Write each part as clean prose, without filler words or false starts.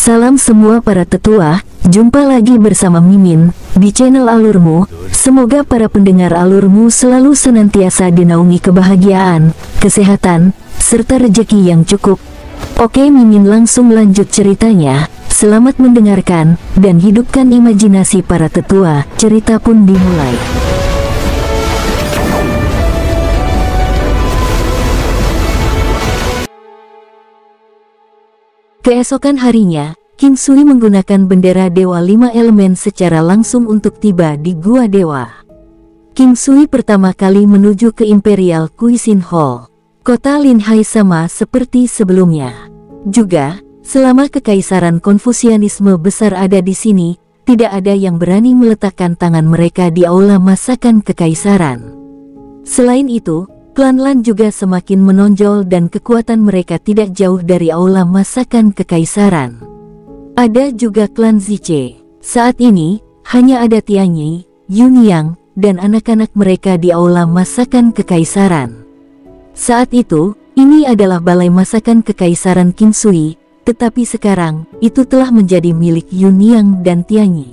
Salam semua para tetua, jumpa lagi bersama Mimin di channel Alurmu. Semoga para pendengar Alurmu selalu senantiasa dinaungi kebahagiaan, kesehatan, serta rezeki yang cukup. Oke, Mimin langsung lanjut ceritanya. Selamat mendengarkan dan hidupkan imajinasi para tetua. Cerita pun dimulai. Keesokan harinya, King Sui menggunakan bendera Dewa 5 Elemen secara langsung untuk tiba di Gua Dewa. King Sui pertama kali menuju ke Imperial Cuisine Hall, kota Linhai sama seperti sebelumnya. Juga, selama kekaisaran Konfusianisme besar ada di sini, tidak ada yang berani meletakkan tangan mereka di aula masakan kekaisaran. Selain itu, klan Lan juga semakin menonjol dan kekuatan mereka tidak jauh dari aula masakan kekaisaran. Ada juga klan Ziche. Saat ini, hanya ada Tianyi, Yunyang, dan anak-anak mereka di aula masakan kekaisaran. Saat itu, ini adalah balai masakan kekaisaran King Sui, tetapi sekarang, itu telah menjadi milik Yunyang dan Tianyi.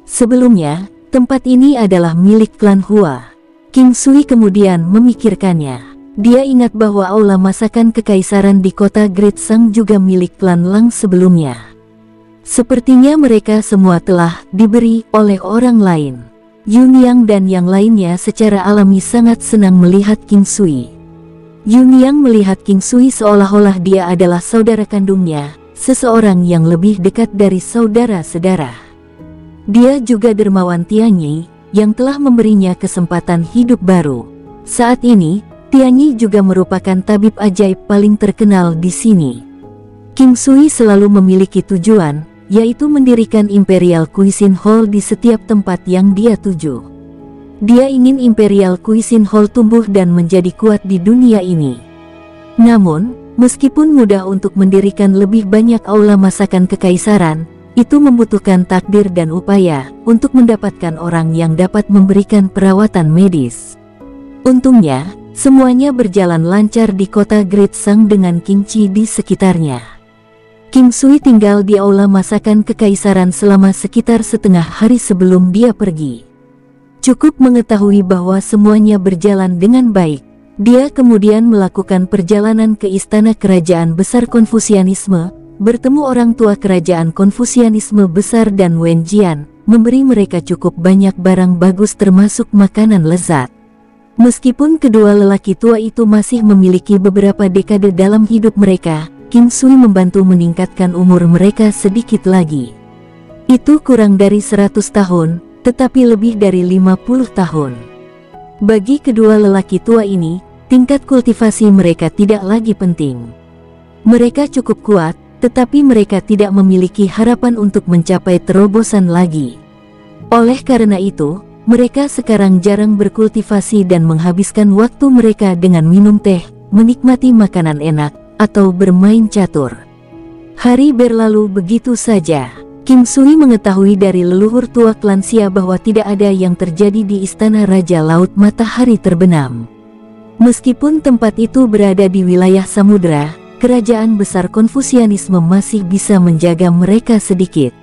Sebelumnya, tempat ini adalah milik klan Hua. King Sui kemudian memikirkannya. Dia ingat bahwa aula masakan kekaisaran di kota Great Sang juga milik klan Lang sebelumnya. Sepertinya mereka semua telah diberi oleh orang lain. Yunyang dan yang lainnya secara alami sangat senang melihat King Sui. Yunyang melihat King Sui seolah-olah dia adalah saudara kandungnya, seseorang yang lebih dekat dari saudara-saudara. Dia juga dermawan Tianyi, yang telah memberinya kesempatan hidup baru. Saat ini, Tianyi juga merupakan tabib ajaib paling terkenal di sini. King Sui selalu memiliki tujuan, yaitu mendirikan Imperial Cuisine Hall di setiap tempat yang dia tuju. Dia ingin Imperial Cuisine Hall tumbuh dan menjadi kuat di dunia ini. Namun, meskipun mudah untuk mendirikan lebih banyak aula masakan kekaisaran, itu membutuhkan takdir dan upaya untuk mendapatkan orang yang dapat memberikan perawatan medis. Untungnya, semuanya berjalan lancar di kota Great Sang dengan King Chi di sekitarnya. King Sui tinggal di aula masakan kekaisaran selama sekitar setengah hari sebelum dia pergi. Cukup mengetahui bahwa semuanya berjalan dengan baik, dia kemudian melakukan perjalanan ke istana kerajaan besar Konfusianisme, bertemu orang tua kerajaan Konfusianisme besar dan Wen Jian, memberi mereka cukup banyak barang bagus termasuk makanan lezat. Meskipun kedua lelaki tua itu masih memiliki beberapa dekade dalam hidup mereka, King Sui membantu meningkatkan umur mereka sedikit lagi. Itu kurang dari 100 tahun, tetapi lebih dari 50 tahun. Bagi kedua lelaki tua ini, tingkat kultivasi mereka tidak lagi penting. Mereka cukup kuat, tetapi mereka tidak memiliki harapan untuk mencapai terobosan lagi. Oleh karena itu, mereka sekarang jarang berkultivasi dan menghabiskan waktu mereka dengan minum teh, menikmati makanan enak, atau bermain catur. Hari berlalu begitu saja. King Sui mengetahui dari leluhur tua klan Xia bahwa tidak ada yang terjadi di istana Raja Laut Matahari Terbenam. Meskipun tempat itu berada di wilayah samudera, kerajaan besar Konfusianisme masih bisa menjaga mereka sedikit.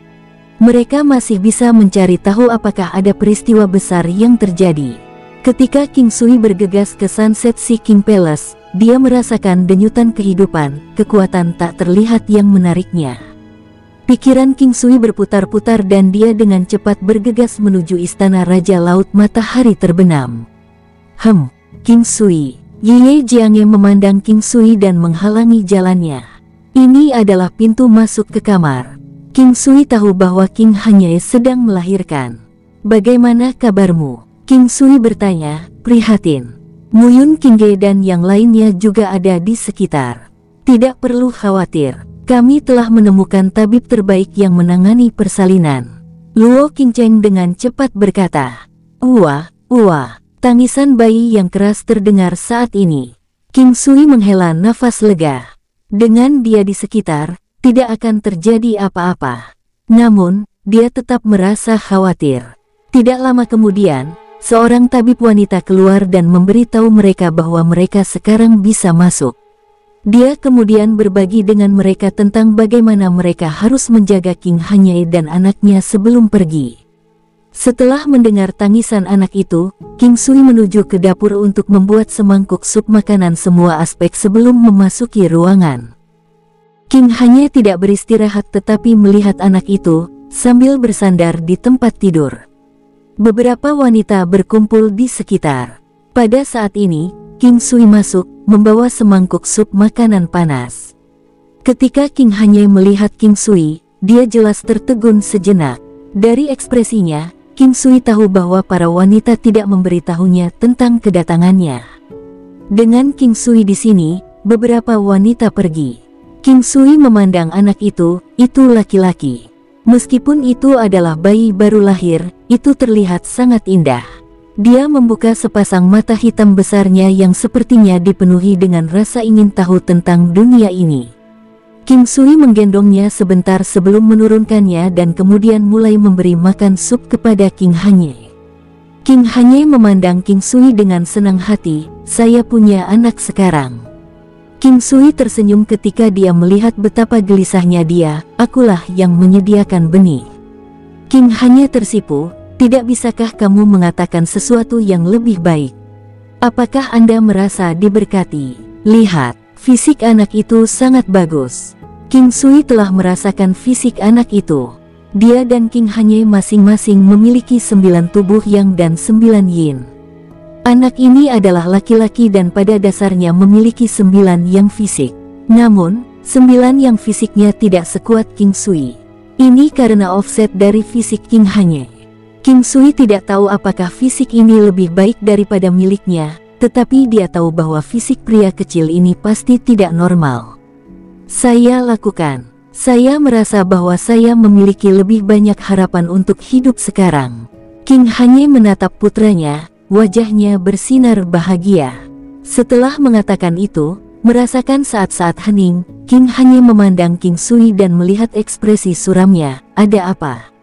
Mereka masih bisa mencari tahu apakah ada peristiwa besar yang terjadi. Ketika King Sui bergegas ke Sunset Sea King Palace, dia merasakan denyutan kehidupan, kekuatan tak terlihat yang menariknya. Pikiran King Sui berputar-putar dan dia dengan cepat bergegas menuju istana Raja Laut Matahari Terbenam. King Sui. Ye Jiangye memandang King Sui dan menghalangi jalannya. Ini adalah pintu masuk ke kamar. King Sui tahu bahwa King Hanye sedang melahirkan. Bagaimana kabarmu? King Sui bertanya, prihatin. Muyun Qingge dan yang lainnya juga ada di sekitar. Tidak perlu khawatir, kami telah menemukan tabib terbaik yang menangani persalinan. Luo Qingcheng dengan cepat berkata. Wah. Tangisan bayi yang keras terdengar saat ini. King Sui menghela nafas lega. Dengan dia di sekitar, tidak akan terjadi apa-apa. Namun, dia tetap merasa khawatir. Tidak lama kemudian, seorang tabib wanita keluar dan memberitahu mereka bahwa mereka sekarang bisa masuk. Dia kemudian berbagi dengan mereka tentang bagaimana mereka harus menjaga King Hanyai dan anaknya sebelum pergi. Setelah mendengar tangisan anak itu, King Sui menuju ke dapur untuk membuat semangkuk sup makanan semua aspek sebelum memasuki ruangan. King Hanyai tidak beristirahat tetapi melihat anak itu, sambil bersandar di tempat tidur. Beberapa wanita berkumpul di sekitar. Pada saat ini, King Sui masuk, membawa semangkuk sup makanan panas. Ketika King Hanyai melihat King Sui, dia jelas tertegun sejenak. Dari ekspresinya, King Sui tahu bahwa para wanita tidak memberitahunya tentang kedatangannya. Dengan King Sui di sini, beberapa wanita pergi. King Sui memandang anak itu laki-laki. Meskipun itu adalah bayi baru lahir, itu terlihat sangat indah. Dia membuka sepasang mata hitam besarnya yang sepertinya dipenuhi dengan rasa ingin tahu tentang dunia ini. King Sui menggendongnya sebentar sebelum menurunkannya dan kemudian mulai memberi makan sup kepada King Hanyai. King Hanyai memandang King Sui dengan senang hati, "Saya punya anak sekarang." King Sui tersenyum ketika dia melihat betapa gelisahnya dia, "Akulah yang menyediakan benih." King Hanyai tersipu, "Tidak bisakah kamu mengatakan sesuatu yang lebih baik? Apakah Anda merasa diberkati? Lihat, fisik anak itu sangat bagus." King Sui telah merasakan fisik anak itu. Dia dan King Hanyai masing-masing memiliki 9 tubuh yang dan 9 yin. Anak ini adalah laki-laki dan pada dasarnya memiliki 9 yang fisik. Namun, 9 yang fisiknya tidak sekuat King Sui. Ini karena offset dari fisik King Hanyai. King Sui tidak tahu apakah fisik ini lebih baik daripada miliknya, tetapi dia tahu bahwa fisik pria kecil ini pasti tidak normal. "Saya lakukan. Saya merasa bahwa saya memiliki lebih banyak harapan untuk hidup sekarang." King Hanyai menatap putranya, wajahnya bersinar bahagia. Setelah mengatakan itu, merasakan saat-saat hening, King Hanyai memandang King Sui dan melihat ekspresi suramnya. "Ada apa?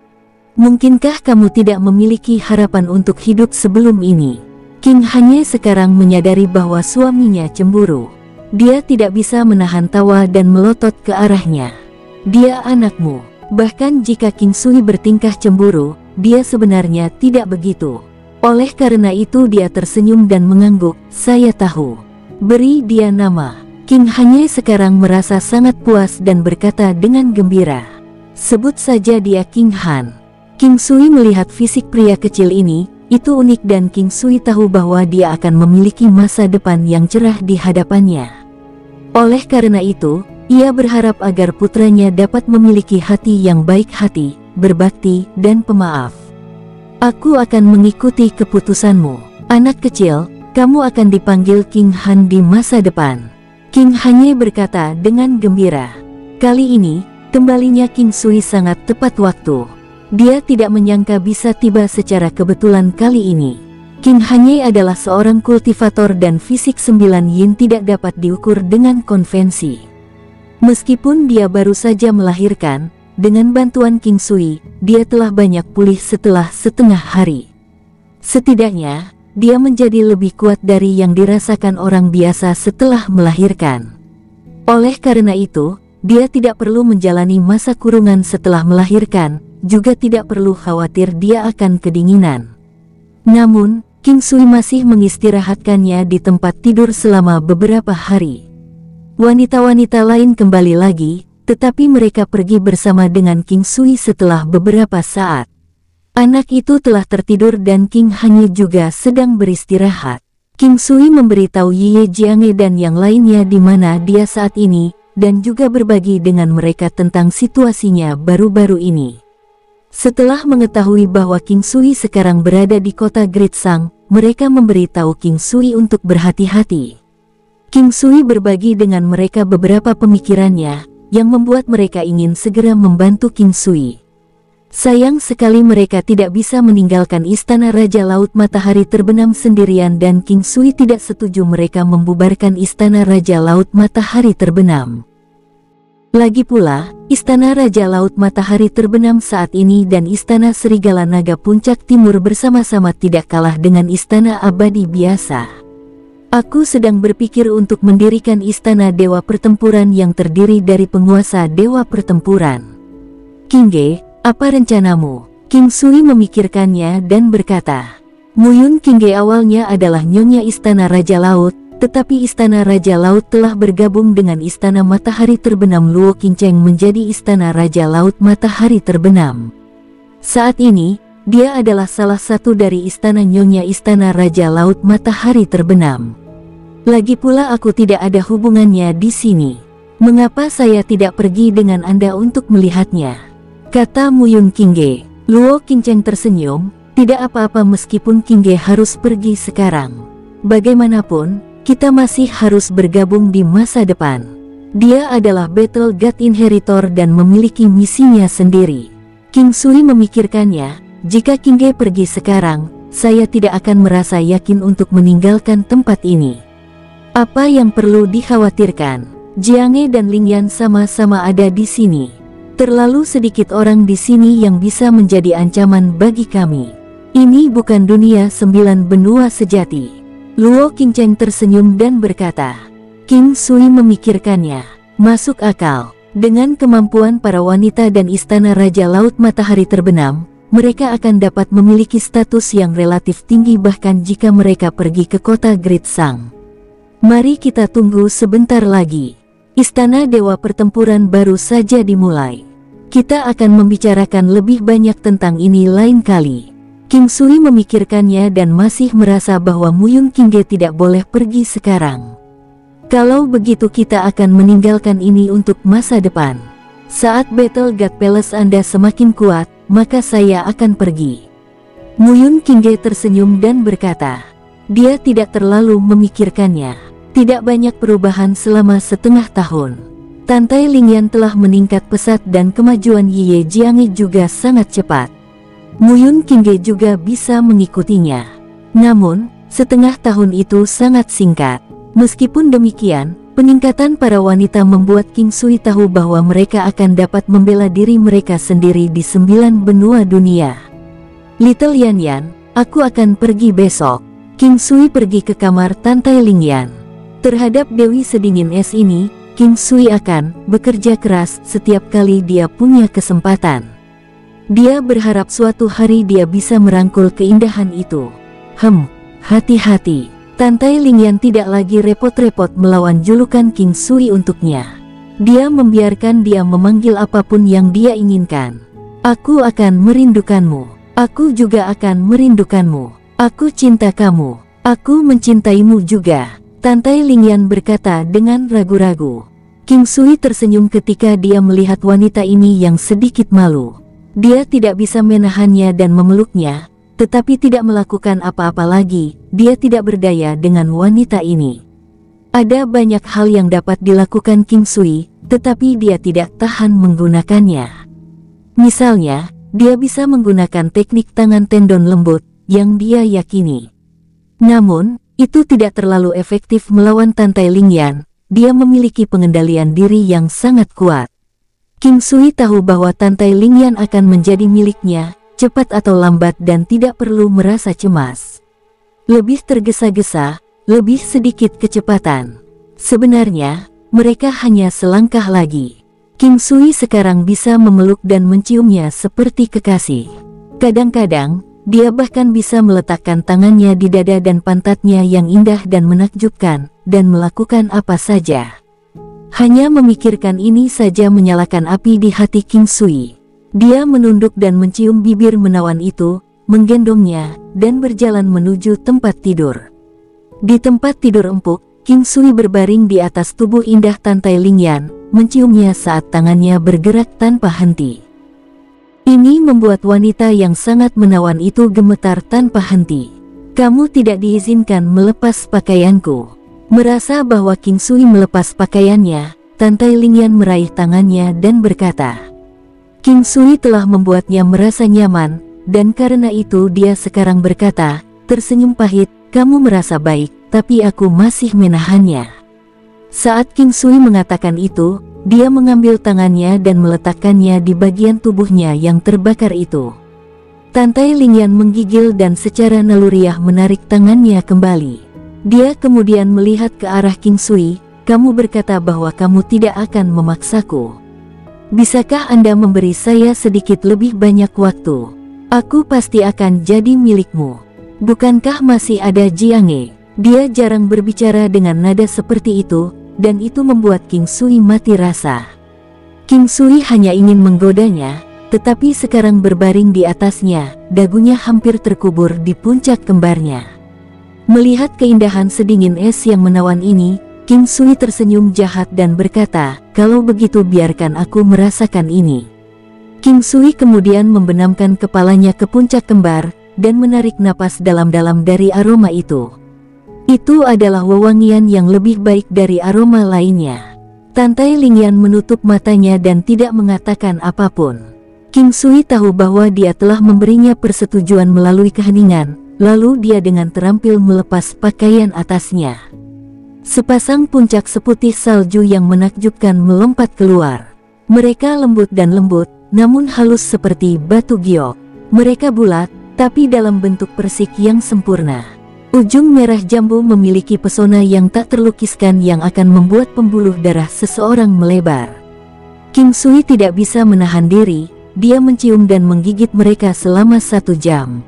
Mungkinkah kamu tidak memiliki harapan untuk hidup sebelum ini?" King Hanyai sekarang menyadari bahwa suaminya cemburu. Dia tidak bisa menahan tawa dan melotot ke arahnya. "Dia anakmu." Bahkan jika King Sui bertingkah cemburu, dia sebenarnya tidak begitu. Oleh karena itu dia tersenyum dan mengangguk, "Saya tahu. Beri dia nama." King Hanyai sekarang merasa sangat puas dan berkata dengan gembira, "Sebut saja dia King Han." King Sui melihat fisik pria kecil ini, itu unik dan King Sui tahu bahwa dia akan memiliki masa depan yang cerah di hadapannya. Oleh karena itu, ia berharap agar putranya dapat memiliki hati yang baik hati, berbakti, dan pemaaf. "Aku akan mengikuti keputusanmu. Anak kecil, kamu akan dipanggil King Han di masa depan." King Hanyai berkata dengan gembira. Kali ini, kembalinya King Sui sangat tepat waktu. Dia tidak menyangka bisa tiba secara kebetulan kali ini. King Hanyai adalah seorang kultivator dan fisik 9 yin tidak dapat diukur dengan konvensi. Meskipun dia baru saja melahirkan, dengan bantuan King Sui, dia telah banyak pulih setelah setengah hari. Setidaknya, dia menjadi lebih kuat dari yang dirasakan orang biasa setelah melahirkan. Oleh karena itu, dia tidak perlu menjalani masa kurungan setelah melahirkan, juga tidak perlu khawatir dia akan kedinginan. Namun, King Sui masih mengistirahatkannya di tempat tidur selama beberapa hari. Wanita-wanita lain kembali lagi, tetapi mereka pergi bersama dengan King Sui setelah beberapa saat. Anak itu telah tertidur dan King Hanyai juga sedang beristirahat. King Sui memberitahu Ye Jiange dan yang lainnya di mana dia saat ini, dan juga berbagi dengan mereka tentang situasinya baru-baru ini. Setelah mengetahui bahwa King Sui sekarang berada di kota Great Sang, mereka memberitahu King Sui untuk berhati-hati. King Sui berbagi dengan mereka beberapa pemikirannya, yang membuat mereka ingin segera membantu King Sui. Sayang sekali mereka tidak bisa meninggalkan Istana Raja Laut Matahari Terbenam sendirian dan King Sui tidak setuju mereka membubarkan Istana Raja Laut Matahari Terbenam. Lagi pula, Istana Raja Laut Matahari Terbenam saat ini dan Istana Serigala Naga Puncak Timur bersama-sama tidak kalah dengan Istana Abadi biasa. Aku sedang berpikir untuk mendirikan istana dewa pertempuran yang terdiri dari penguasa dewa pertempuran. Qingge, apa rencanamu? King Sui memikirkannya dan berkata, Muyun Qingge awalnya adalah nyonya istana Raja Laut, tetapi istana Raja Laut telah bergabung dengan istana Matahari Terbenam Luo Qingcheng menjadi istana Raja Laut Matahari Terbenam. Saat ini, dia adalah salah satu dari istana nyonya istana Raja Laut Matahari Terbenam. Lagi pula aku tidak ada hubungannya di sini. Mengapa saya tidak pergi dengan Anda untuk melihatnya? Kata Muyun Qingge. Luo Qingcheng tersenyum, tidak apa-apa meskipun Qingge harus pergi sekarang. Bagaimanapun, kita masih harus bergabung di masa depan. Dia adalah Battle God Inheritor dan memiliki misinya sendiri. King Sui memikirkannya, jika Qingge pergi sekarang, saya tidak akan merasa yakin untuk meninggalkan tempat ini. Apa yang perlu dikhawatirkan? Jiange dan Lingyan sama-sama ada di sini. Terlalu sedikit orang di sini yang bisa menjadi ancaman bagi kami. Ini bukan dunia 9 benua sejati. Luo Qingcheng tersenyum dan berkata. King Sui memikirkannya. Masuk akal. Dengan kemampuan para wanita dan istana Raja Laut Matahari Terbenam, mereka akan dapat memiliki status yang relatif tinggi bahkan jika mereka pergi ke kota Great Sang. Mari kita tunggu sebentar lagi. Istana Dewa Pertempuran baru saja dimulai. Kita akan membicarakan lebih banyak tentang ini lain kali. King Sui memikirkannya dan masih merasa bahwa Muyun Qingge tidak boleh pergi sekarang. Kalau begitu kita akan meninggalkan ini untuk masa depan. Saat Battle God Palace Anda semakin kuat, maka saya akan pergi. Muyun Qingge tersenyum dan berkata. Dia tidak terlalu memikirkannya. Tidak banyak perubahan selama setengah tahun. Tantai Lingyan telah meningkat pesat dan kemajuan Ye Jiange juga sangat cepat. Muyun Qingge juga bisa mengikutinya. Namun, setengah tahun itu sangat singkat. Meskipun demikian, peningkatan para wanita membuat King Sui tahu bahwa mereka akan dapat membela diri mereka sendiri di 9 benua dunia. Little Yan Yan, aku akan pergi besok. King Sui pergi ke kamar Tantai Lingyan. Terhadap Dewi Sedingin Es ini, King Sui akan bekerja keras setiap kali dia punya kesempatan. Dia berharap suatu hari dia bisa merangkul keindahan itu. Hati-hati. Tantai Lingyan tidak lagi repot-repot melawan julukan King Sui untuknya. Dia membiarkan dia memanggil apapun yang dia inginkan. Aku akan merindukanmu. Aku juga akan merindukanmu. Aku cinta kamu. Aku mencintaimu juga. Tantai Lingyan berkata dengan ragu-ragu. King Sui tersenyum ketika dia melihat wanita ini yang sedikit malu. Dia tidak bisa menahannya dan memeluknya, tetapi tidak melakukan apa-apa lagi. Dia tidak berdaya dengan wanita ini. Ada banyak hal yang dapat dilakukan King Sui, tetapi dia tidak tahan menggunakannya. Misalnya, dia bisa menggunakan teknik tangan tendon lembut yang dia yakini. Namun, itu tidak terlalu efektif melawan Tantai Lingyan. Dia memiliki pengendalian diri yang sangat kuat. King Sui tahu bahwa Tantai Lingyan akan menjadi miliknya, cepat atau lambat dan tidak perlu merasa cemas. Lebih tergesa-gesa, lebih sedikit kecepatan. Sebenarnya, mereka hanya selangkah lagi. King Sui sekarang bisa memeluk dan menciumnya seperti kekasih. Kadang-kadang, dia bahkan bisa meletakkan tangannya di dada dan pantatnya yang indah dan menakjubkan, dan melakukan apa saja. Hanya memikirkan ini saja menyalakan api di hati King Sui. Dia menunduk dan mencium bibir menawan itu, menggendongnya, dan berjalan menuju tempat tidur. Di tempat tidur empuk, King Sui berbaring di atas tubuh indah Tantai Lingyan, menciumnya saat tangannya bergerak tanpa henti. Ini membuat wanita yang sangat menawan itu gemetar tanpa henti. Kamu tidak diizinkan melepas pakaianku. Merasa bahwa King Sui melepas pakaiannya, Tantai Lingyan meraih tangannya dan berkata. King Sui telah membuatnya merasa nyaman, dan karena itu dia sekarang berkata, tersenyum pahit, kamu merasa baik, tapi aku masih menahannya. Saat King Sui mengatakan itu, dia mengambil tangannya dan meletakkannya di bagian tubuhnya yang terbakar itu. Tantai Lingyan menggigil dan secara naluriah menarik tangannya kembali. Dia kemudian melihat ke arah King Sui. Kamu berkata bahwa kamu tidak akan memaksaku. Bisakah Anda memberi saya sedikit lebih banyak waktu? Aku pasti akan jadi milikmu. Bukankah masih ada Jiange? Dia jarang berbicara dengan nada seperti itu, dan itu membuat King Sui mati rasa. King Sui hanya ingin menggodanya, tetapi sekarang berbaring di atasnya, dagunya hampir terkubur di puncak kembarnya. Melihat keindahan sedingin es yang menawan ini, King Sui tersenyum jahat dan berkata, kalau begitu biarkan aku merasakan ini. King Sui kemudian membenamkan kepalanya ke puncak kembar, dan menarik napas dalam-dalam dari aroma itu. Itu adalah wewangian yang lebih baik dari aroma lainnya. Tantai Lingyan menutup matanya dan tidak mengatakan apapun. King Sui tahu bahwa dia telah memberinya persetujuan melalui keheningan, lalu dia dengan terampil melepas pakaian atasnya. Sepasang puncak seputih salju yang menakjubkan melompat keluar. Mereka lembut dan lembut, namun halus seperti batu giok. Mereka bulat, tapi dalam bentuk persik yang sempurna. Ujung merah jambu memiliki pesona yang tak terlukiskan yang akan membuat pembuluh darah seseorang melebar. King Sui tidak bisa menahan diri, dia mencium dan menggigit mereka selama 1 jam.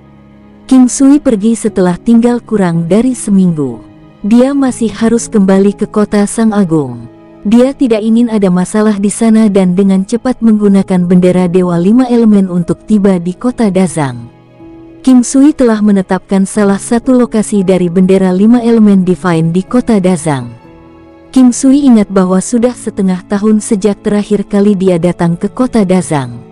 King Sui pergi setelah tinggal kurang dari seminggu. Dia masih harus kembali ke kota Sang Agung. Dia tidak ingin ada masalah di sana dan dengan cepat menggunakan bendera Dewa 5 Elemen untuk tiba di kota Dazang. King Sui telah menetapkan salah satu lokasi dari bendera 5 elemen Divine di kota Dazang. King Sui ingat bahwa sudah setengah tahun sejak terakhir kali dia datang ke kota Dazang.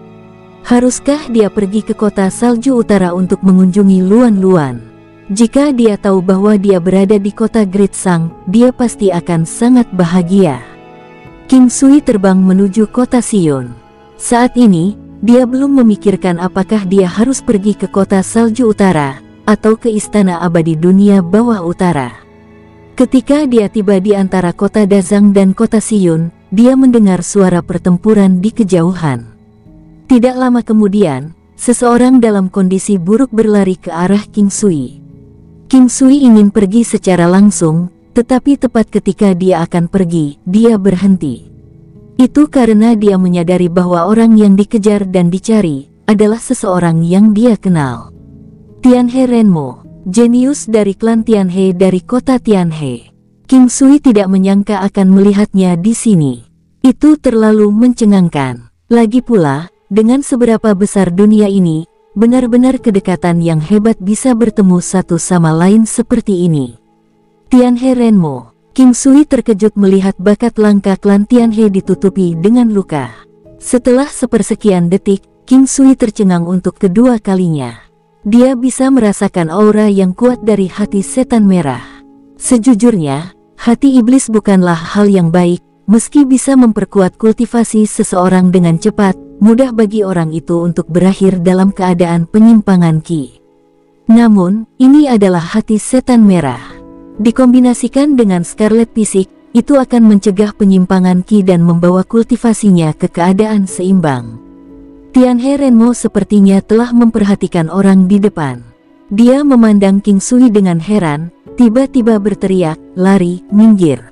Haruskah dia pergi ke kota Salju Utara untuk mengunjungi Luan Luan? Jika dia tahu bahwa dia berada di kota Great Sang, dia pasti akan sangat bahagia. King Sui terbang menuju kota Sion. Saat ini, dia belum memikirkan apakah dia harus pergi ke kota Salju Utara, atau ke Istana Abadi Dunia Bawah Utara. Ketika dia tiba di antara kota Dazang dan kota Sion, dia mendengar suara pertempuran di kejauhan. Tidak lama kemudian, seseorang dalam kondisi buruk berlari ke arah King Sui. King Sui ingin pergi secara langsung, tetapi tepat ketika dia akan pergi, dia berhenti. Itu karena dia menyadari bahwa orang yang dikejar dan dicari adalah seseorang yang dia kenal. Tianhe Renmo, jenius dari klan Tianhe dari kota Tianhe. King Sui tidak menyangka akan melihatnya di sini. Itu terlalu mencengangkan. Lagi pula, dengan seberapa besar dunia ini, benar-benar kedekatan yang hebat bisa bertemu satu sama lain seperti ini. Tianhe Renmo. King Sui terkejut melihat bakat langka klan Tianhe ditutupi dengan luka. Setelah sepersekian detik, King Sui tercengang untuk kedua kalinya. Dia bisa merasakan aura yang kuat dari hati setan merah. Sejujurnya, hati iblis bukanlah hal yang baik, meski bisa memperkuat kultivasi seseorang dengan cepat, mudah bagi orang itu untuk berakhir dalam keadaan penyimpangan Qi. Namun, ini adalah hati setan merah. Dikombinasikan dengan Scarlet Fisik, itu akan mencegah penyimpangan Qi dan membawa kultivasinya ke keadaan seimbang. Tianhe Renmo sepertinya telah memperhatikan orang di depan. Dia memandang King Sui dengan heran, tiba-tiba berteriak, lari, minggir.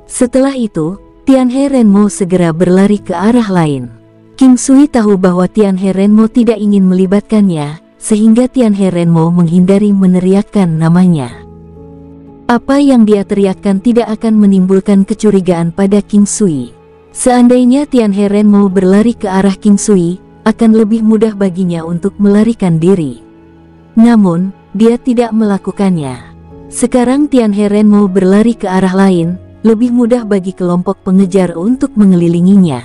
Setelah itu, Tianhe Renmo segera berlari ke arah lain. King Sui tahu bahwa Tianhe Renmo tidak ingin melibatkannya, sehingga Tianhe Renmo menghindari meneriakkan namanya. Apa yang dia teriakkan tidak akan menimbulkan kecurigaan pada King Sui. Seandainya Tianhe Renmo berlari ke arah King Sui, akan lebih mudah baginya untuk melarikan diri. Namun, dia tidak melakukannya. Sekarang Tianhe Renmo berlari ke arah lain, lebih mudah bagi kelompok pengejar untuk mengelilinginya.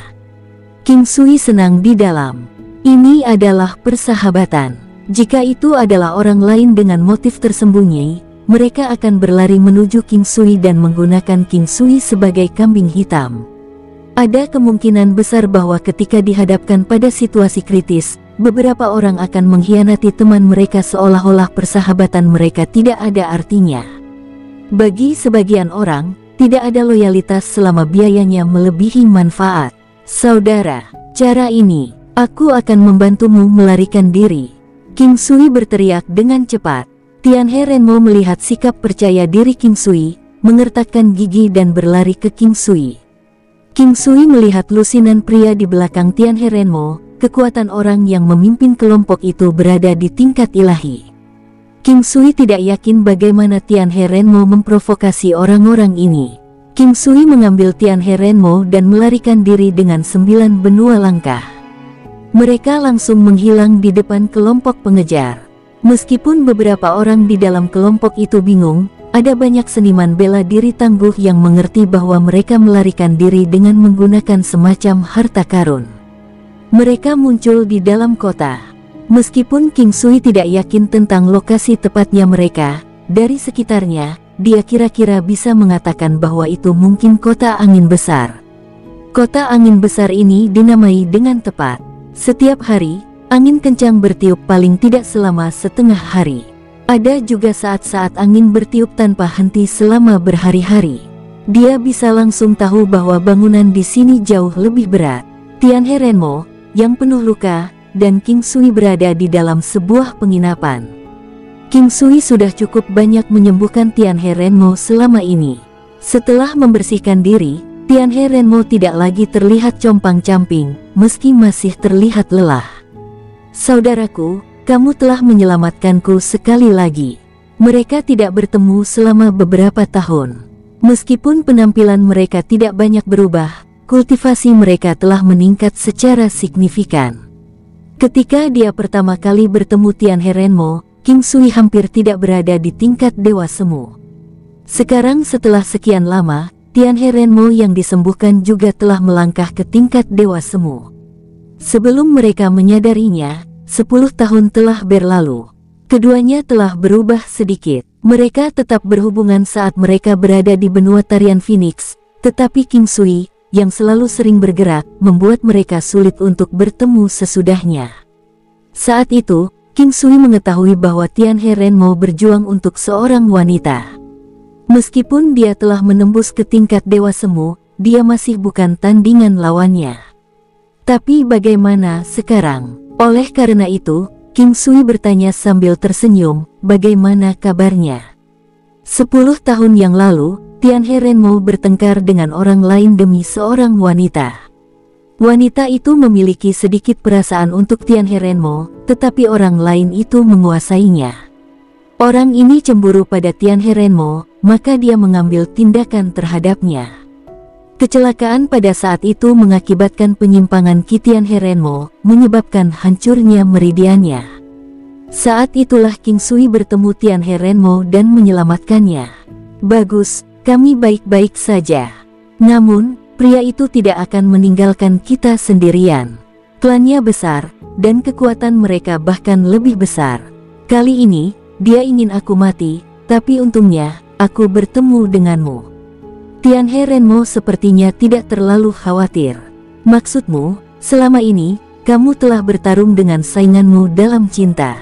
King Sui senang di dalam. Ini adalah persahabatan. Jika itu adalah orang lain dengan motif tersembunyi, mereka akan berlari menuju King Sui dan menggunakan King Sui sebagai kambing hitam. Ada kemungkinan besar bahwa ketika dihadapkan pada situasi kritis, beberapa orang akan mengkhianati teman mereka seolah-olah persahabatan mereka tidak ada artinya. Bagi sebagian orang, tidak ada loyalitas selama biayanya melebihi manfaat. Saudara, cara ini, aku akan membantumu melarikan diri. King Sui berteriak dengan cepat. Tianhe Renmo melihat sikap percaya diri King Sui, mengertakkan gigi dan berlari ke King Sui. King Sui melihat lusinan pria di belakang Tianhe Renmo, kekuatan orang yang memimpin kelompok itu berada di tingkat ilahi. King Sui tidak yakin bagaimana Tianhe Renmo memprovokasi orang-orang ini. King Sui mengambil Tianhe Renmo dan melarikan diri dengan 9 benua langkah. Mereka langsung menghilang di depan kelompok pengejar. Meskipun beberapa orang di dalam kelompok itu bingung, ada banyak seniman bela diri tangguh yang mengerti bahwa mereka melarikan diri dengan menggunakan semacam harta karun. Mereka muncul di dalam kota. Meskipun King Sui tidak yakin tentang lokasi tepatnya mereka, dari sekitarnya, dia kira-kira bisa mengatakan bahwa itu mungkin kota angin besar. Kota angin besar ini dinamai dengan tepat. Setiap hari, angin kencang bertiup paling tidak selama setengah hari. Ada juga saat-saat angin bertiup tanpa henti selama berhari-hari. Dia bisa langsung tahu bahwa bangunan di sini jauh lebih berat. Tianhe Renmo, yang penuh luka, dan King Sui berada di dalam sebuah penginapan. King Sui sudah cukup banyak menyembuhkan Tianhe Renmo selama ini. Setelah membersihkan diri, Tianhe Renmo tidak lagi terlihat compang-camping, meski masih terlihat lelah. Saudaraku, kamu telah menyelamatkanku sekali lagi. Mereka tidak bertemu selama beberapa tahun. Meskipun penampilan mereka tidak banyak berubah, kultivasi mereka telah meningkat secara signifikan. Ketika dia pertama kali bertemu Tianhe Renmo, King Sui hampir tidak berada di tingkat Dewa Semu. Sekarang setelah sekian lama, Tianhe Renmo yang disembuhkan juga telah melangkah ke tingkat Dewa Semu. Sebelum mereka menyadarinya, 10 tahun telah berlalu. Keduanya telah berubah sedikit. Mereka tetap berhubungan saat mereka berada di benua tarian Phoenix, tetapi King Sui, yang selalu sering bergerak, membuat mereka sulit untuk bertemu sesudahnya. Saat itu, King Sui mengetahui bahwa Tianhe Renmo berjuang untuk seorang wanita. Meskipun dia telah menembus ke tingkat Dewa Semu, dia masih bukan tandingan lawannya. Tapi bagaimana sekarang? Oleh karena itu, King Sui bertanya sambil tersenyum, bagaimana kabarnya? 10 tahun yang lalu, Tianhe Renmo bertengkar dengan orang lain demi seorang wanita. Wanita itu memiliki sedikit perasaan untuk Tianhe Renmo, tetapi orang lain itu menguasainya. Orang ini cemburu pada Tianhe Renmo, maka dia mengambil tindakan terhadapnya. Kecelakaan pada saat itu mengakibatkan penyimpangan Ki Tianhe Renmo, menyebabkan hancurnya meridiannya. Saat itulah King Sui bertemu Tianhe Renmo dan menyelamatkannya. Bagus, kami baik-baik saja. Namun, pria itu tidak akan meninggalkan kita sendirian. Klannya besar, dan kekuatan mereka bahkan lebih besar. Kali ini, dia ingin aku mati, tapi untungnya, aku bertemu denganmu. Tianhe Renmo sepertinya tidak terlalu khawatir. Maksudmu, selama ini, kamu telah bertarung dengan sainganmu dalam cinta?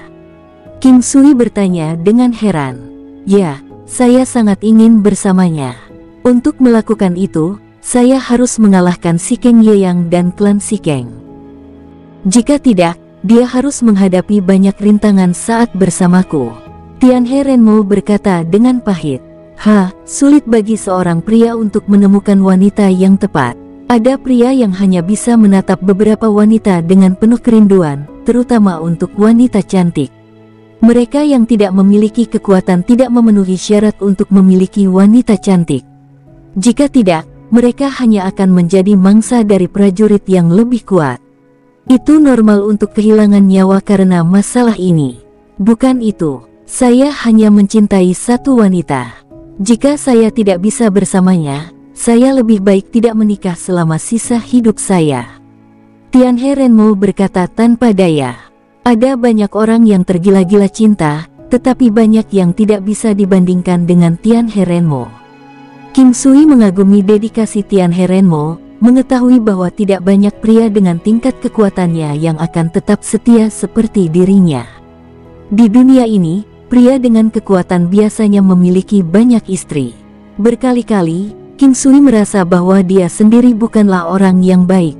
King Sui bertanya dengan heran. Ya, saya sangat ingin bersamanya. Untuk melakukan itu, saya harus mengalahkan Shikeng Yeyang dan klan Shikeng. Jika tidak, dia harus menghadapi banyak rintangan saat bersamaku. Tianhe Renmo berkata dengan pahit. Sulit bagi seorang pria untuk menemukan wanita yang tepat. Ada pria yang hanya bisa menatap beberapa wanita dengan penuh kerinduan, terutama untuk wanita cantik. Mereka yang tidak memiliki kekuatan tidak memenuhi syarat untuk memiliki wanita cantik. Jika tidak, mereka hanya akan menjadi mangsa dari prajurit yang lebih kuat. Itu normal untuk kehilangan nyawa karena masalah ini. Bukan itu. Saya hanya mencintai satu wanita. Jika saya tidak bisa bersamanya, saya lebih baik tidak menikah selama sisa hidup saya. Tianhe Renmo berkata tanpa daya. Ada banyak orang yang tergila-gila cinta, tetapi banyak yang tidak bisa dibandingkan dengan Tianhe Renmo. King Sui mengagumi dedikasi Tianhe Renmo, mengetahui bahwa tidak banyak pria dengan tingkat kekuatannya yang akan tetap setia seperti dirinya. Di dunia ini, pria dengan kekuatan biasanya memiliki banyak istri. Berkali-kali, King Sui merasa bahwa dia sendiri bukanlah orang yang baik.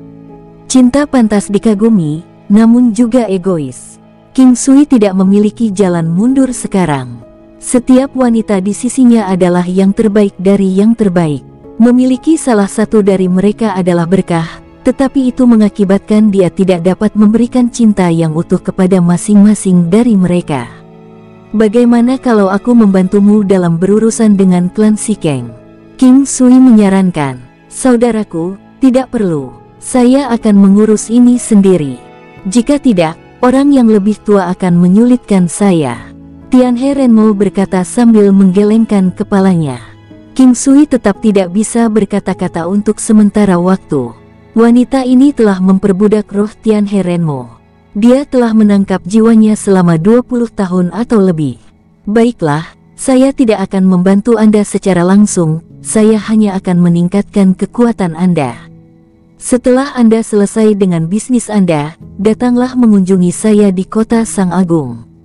Cinta pantas dikagumi, namun juga egois. King Sui tidak memiliki jalan mundur sekarang. Setiap wanita di sisinya adalah yang terbaik dari yang terbaik. Memiliki salah satu dari mereka adalah berkah, tetapi itu mengakibatkan dia tidak dapat memberikan cinta yang utuh kepada masing-masing dari mereka. Bagaimana kalau aku membantumu dalam berurusan dengan klan Sikeng? King Sui menyarankan. Saudaraku, tidak perlu. Saya akan mengurus ini sendiri. Jika tidak, orang yang lebih tua akan menyulitkan saya. Tianhe Renmo berkata sambil menggelengkan kepalanya. King Sui tetap tidak bisa berkata-kata untuk sementara waktu. Wanita ini telah memperbudak roh Tianhe Renmo. Dia telah menangkap jiwanya selama 20 tahun atau lebih. Baiklah, saya tidak akan membantu Anda secara langsung, saya hanya akan meningkatkan kekuatan Anda. Setelah Anda selesai dengan bisnis Anda, datanglah mengunjungi saya di kota Sang Agung.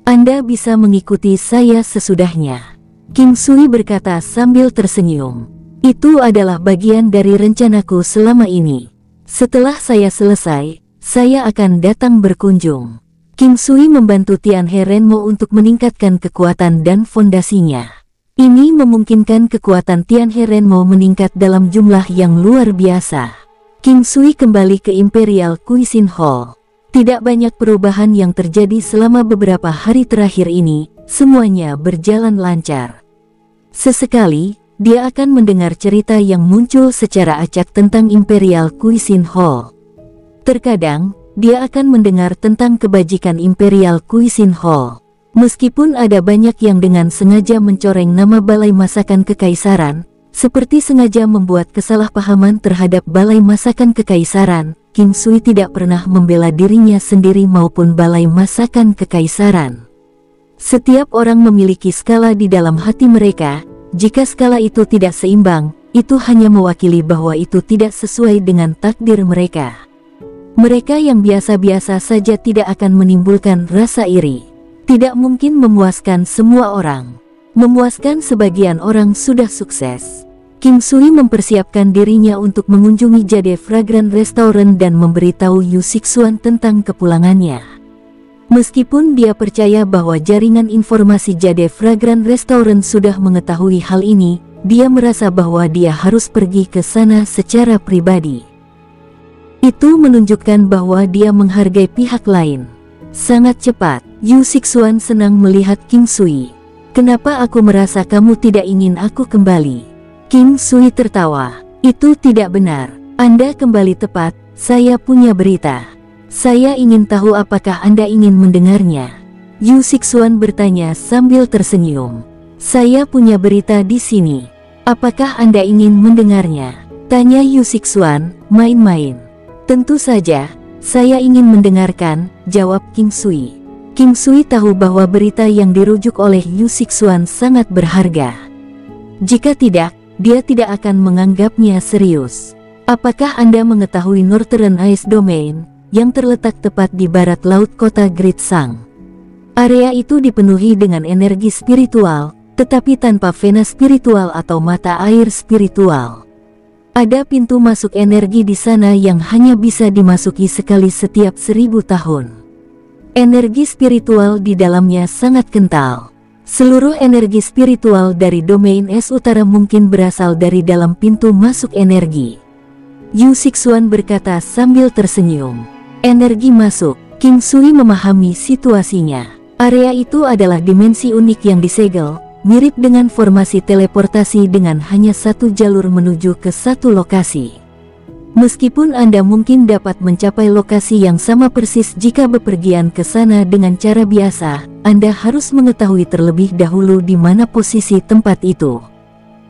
Anda bisa mengikuti saya sesudahnya. King Sui berkata sambil tersenyum. Itu adalah bagian dari rencanaku selama ini. Setelah saya selesai, saya akan datang berkunjung. King Sui membantu Tianhe Renmo untuk meningkatkan kekuatan dan fondasinya. Ini memungkinkan kekuatan Tianhe Renmo meningkat dalam jumlah yang luar biasa. King Sui kembali ke Imperial Cuisine Hall. Tidak banyak perubahan yang terjadi selama beberapa hari terakhir ini, semuanya berjalan lancar. Sesekali, dia akan mendengar cerita yang muncul secara acak tentang Imperial Cuisine Hall. Terkadang, dia akan mendengar tentang kebajikan Imperial Cuisine Hall. Meskipun ada banyak yang dengan sengaja mencoreng nama Balai Masakan Kekaisaran, seperti sengaja membuat kesalahpahaman terhadap Balai Masakan Kekaisaran, King Sui tidak pernah membela dirinya sendiri maupun Balai Masakan Kekaisaran. Setiap orang memiliki skala di dalam hati mereka. Jika skala itu tidak seimbang, itu hanya mewakili bahwa itu tidak sesuai dengan takdir mereka. Mereka yang biasa-biasa saja tidak akan menimbulkan rasa iri. Tidak mungkin memuaskan semua orang. Memuaskan sebagian orang sudah sukses. King Sui mempersiapkan dirinya untuk mengunjungi Jade Fragrant Restaurant dan memberitahu Yu Sixuan tentang kepulangannya. Meskipun dia percaya bahwa jaringan informasi Jade Fragrant Restaurant sudah mengetahui hal ini, dia merasa bahwa dia harus pergi ke sana secara pribadi. Itu menunjukkan bahwa dia menghargai pihak lain. Sangat cepat, Yu Sixuan senang melihat King Sui. Kenapa aku merasa kamu tidak ingin aku kembali? King Sui tertawa. Itu tidak benar. Anda kembali tepat, saya punya berita. Saya ingin tahu apakah Anda ingin mendengarnya. Yu Sixuan bertanya sambil tersenyum. Saya punya berita di sini. Apakah Anda ingin mendengarnya? Tanya Yu Sixuan, main-main. Tentu saja, saya ingin mendengarkan, jawab King Sui. King Sui tahu bahwa berita yang dirujuk oleh Yu Sixuan sangat berharga. Jika tidak, dia tidak akan menganggapnya serius. Apakah Anda mengetahui Northern Ice Domain, yang terletak tepat di barat laut kota Great Sang? Area itu dipenuhi dengan energi spiritual, tetapi tanpa vena spiritual atau mata air spiritual. Ada pintu masuk energi di sana yang hanya bisa dimasuki sekali setiap 1000 tahun. Energi spiritual di dalamnya sangat kental. Seluruh energi spiritual dari domain es utara mungkin berasal dari dalam pintu masuk energi. Yu Sixuan berkata sambil tersenyum. Energi masuk. King Sui memahami situasinya. Area itu adalah dimensi unik yang disegel, mirip dengan formasi teleportasi dengan hanya satu jalur menuju ke satu lokasi. Meskipun Anda mungkin dapat mencapai lokasi yang sama persis jika bepergian ke sana dengan cara biasa, Anda harus mengetahui terlebih dahulu di mana posisi tempat itu.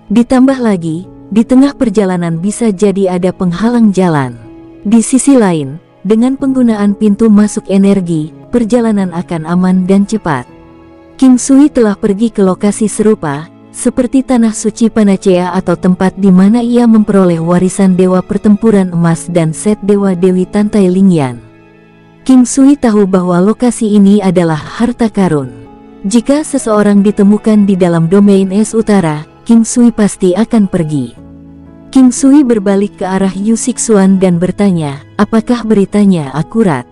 Ditambah lagi, di tengah perjalanan bisa jadi ada penghalang jalan. Di sisi lain, dengan penggunaan pintu masuk energi, perjalanan akan aman dan cepat. King Sui telah pergi ke lokasi serupa, seperti Tanah Suci Panacea atau tempat di mana ia memperoleh warisan Dewa Pertempuran Emas dan set Dewa Dewi Tantai Lingyan. King Sui tahu bahwa lokasi ini adalah harta karun. Jika seseorang ditemukan di dalam domain es utara, King Sui pasti akan pergi. King Sui berbalik ke arah Yu Sixuan dan bertanya, apakah beritanya akurat?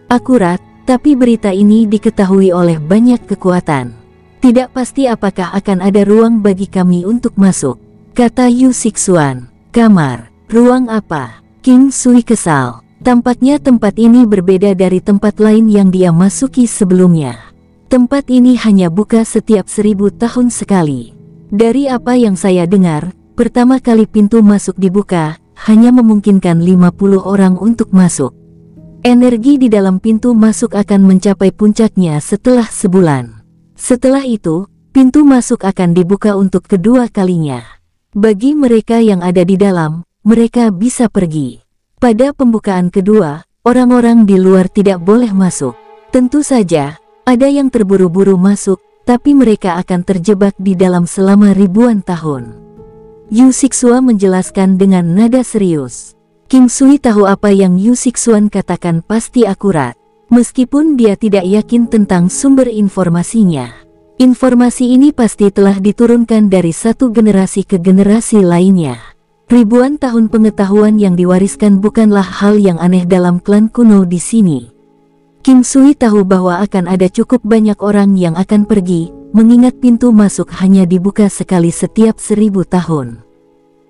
Akurat, tapi berita ini diketahui oleh banyak kekuatan. Tidak pasti apakah akan ada ruang bagi kami untuk masuk, kata Yu Sixuan. Kamar, ruang apa? King Sui kesal. Tampaknya tempat ini berbeda dari tempat lain yang dia masuki sebelumnya. Tempat ini hanya buka setiap 1000 tahun sekali. Dari apa yang saya dengar, pertama kali pintu masuk dibuka, hanya memungkinkan 50 orang untuk masuk. Energi di dalam pintu masuk akan mencapai puncaknya setelah sebulan. Setelah itu, pintu masuk akan dibuka untuk kedua kalinya. Bagi mereka yang ada di dalam, mereka bisa pergi. Pada pembukaan kedua, orang-orang di luar tidak boleh masuk. Tentu saja, ada yang terburu-buru masuk, tapi mereka akan terjebak di dalam selama ribuan tahun. Yu Sixua menjelaskan dengan nada serius. King Sui tahu apa yang Yu Sixuan katakan pasti akurat. Meskipun dia tidak yakin tentang sumber informasinya. Informasi ini pasti telah diturunkan dari satu generasi ke generasi lainnya. Ribuan tahun pengetahuan yang diwariskan bukanlah hal yang aneh dalam klan kuno di sini. King Sui tahu bahwa akan ada cukup banyak orang yang akan pergi, mengingat pintu masuk hanya dibuka sekali setiap 1000 tahun.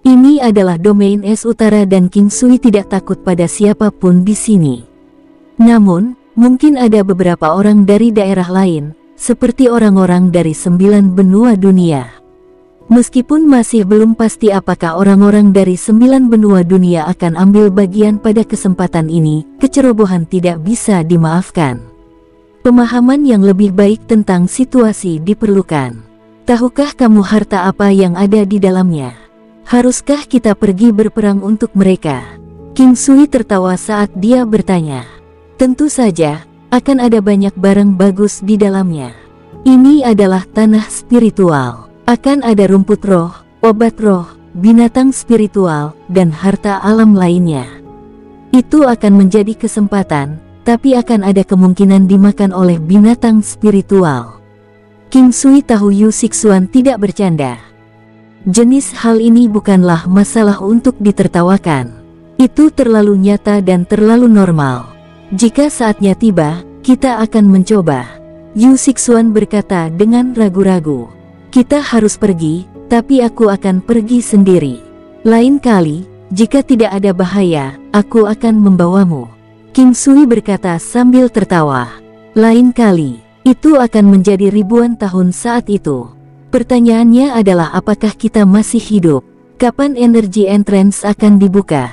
Ini adalah domain es utara dan King Sui tidak takut pada siapapun di sini. Namun, mungkin ada beberapa orang dari daerah lain, seperti orang-orang dari 9 benua dunia. Meskipun masih belum pasti apakah orang-orang dari 9 benua dunia akan ambil bagian pada kesempatan ini, kecerobohan tidak bisa dimaafkan. Pemahaman yang lebih baik tentang situasi diperlukan. Tahukah kamu harta apa yang ada di dalamnya? Haruskah kita pergi berperang untuk mereka? King Sui tertawa saat dia bertanya. Tentu saja, akan ada banyak barang bagus di dalamnya. Ini adalah tanah spiritual. Akan ada rumput roh, obat roh, binatang spiritual, dan harta alam lainnya. Itu akan menjadi kesempatan, tapi akan ada kemungkinan dimakan oleh binatang spiritual. King Sui tahu Yu Sixuan tidak bercanda. Jenis hal ini bukanlah masalah untuk ditertawakan. Itu terlalu nyata dan terlalu normal. Jika saatnya tiba, kita akan mencoba. Yu Sixuan berkata dengan ragu-ragu. Kita harus pergi, tapi aku akan pergi sendiri. Lain kali, jika tidak ada bahaya, aku akan membawamu. King Sui berkata sambil tertawa. Lain kali, itu akan menjadi ribuan tahun saat itu. Pertanyaannya adalah apakah kita masih hidup? Kapan energi entrance akan dibuka?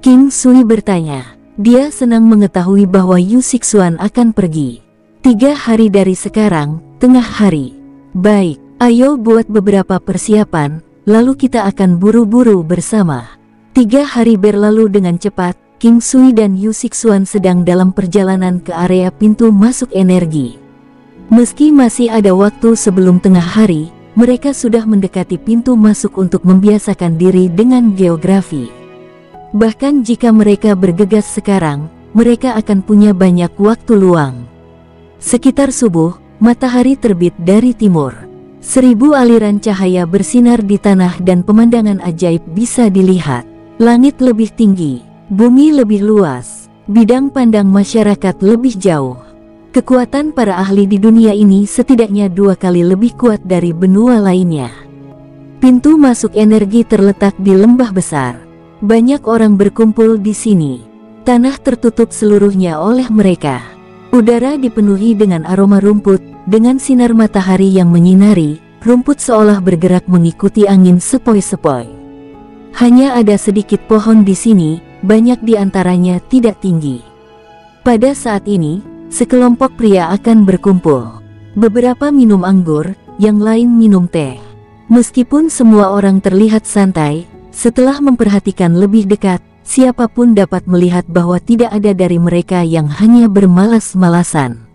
King Sui bertanya. Dia senang mengetahui bahwa Yu Sixuan akan pergi. 3 hari dari sekarang, tengah hari. Baik, ayo buat beberapa persiapan, lalu kita akan buru-buru bersama. 3 hari berlalu dengan cepat, King Sui dan Yu Sixuan sedang dalam perjalanan ke area pintu masuk energi. Meski masih ada waktu sebelum tengah hari, mereka sudah mendekati pintu masuk untuk membiasakan diri dengan geografi. Bahkan jika mereka bergegas sekarang, mereka akan punya banyak waktu luang. Sekitar subuh, matahari terbit dari timur. 1000 aliran cahaya bersinar di tanah dan pemandangan ajaib bisa dilihat. Langit lebih tinggi, bumi lebih luas, bidang pandang masyarakat lebih jauh. Kekuatan para ahli di dunia ini setidaknya 2 kali lebih kuat dari benua lainnya. Pintu masuk energi terletak di lembah besar. Banyak orang berkumpul di sini. Tanah tertutup seluruhnya oleh mereka. Udara dipenuhi dengan aroma rumput, dengan sinar matahari yang menyinari, rumput seolah bergerak mengikuti angin sepoi-sepoi. Hanya ada sedikit pohon di sini, banyak di antaranya tidak tinggi. Pada saat ini, sekelompok pria akan berkumpul. Beberapa minum anggur, yang lain minum teh. Meskipun semua orang terlihat santai, setelah memperhatikan lebih dekat, siapapun dapat melihat bahwa tidak ada dari mereka yang hanya bermalas-malasan.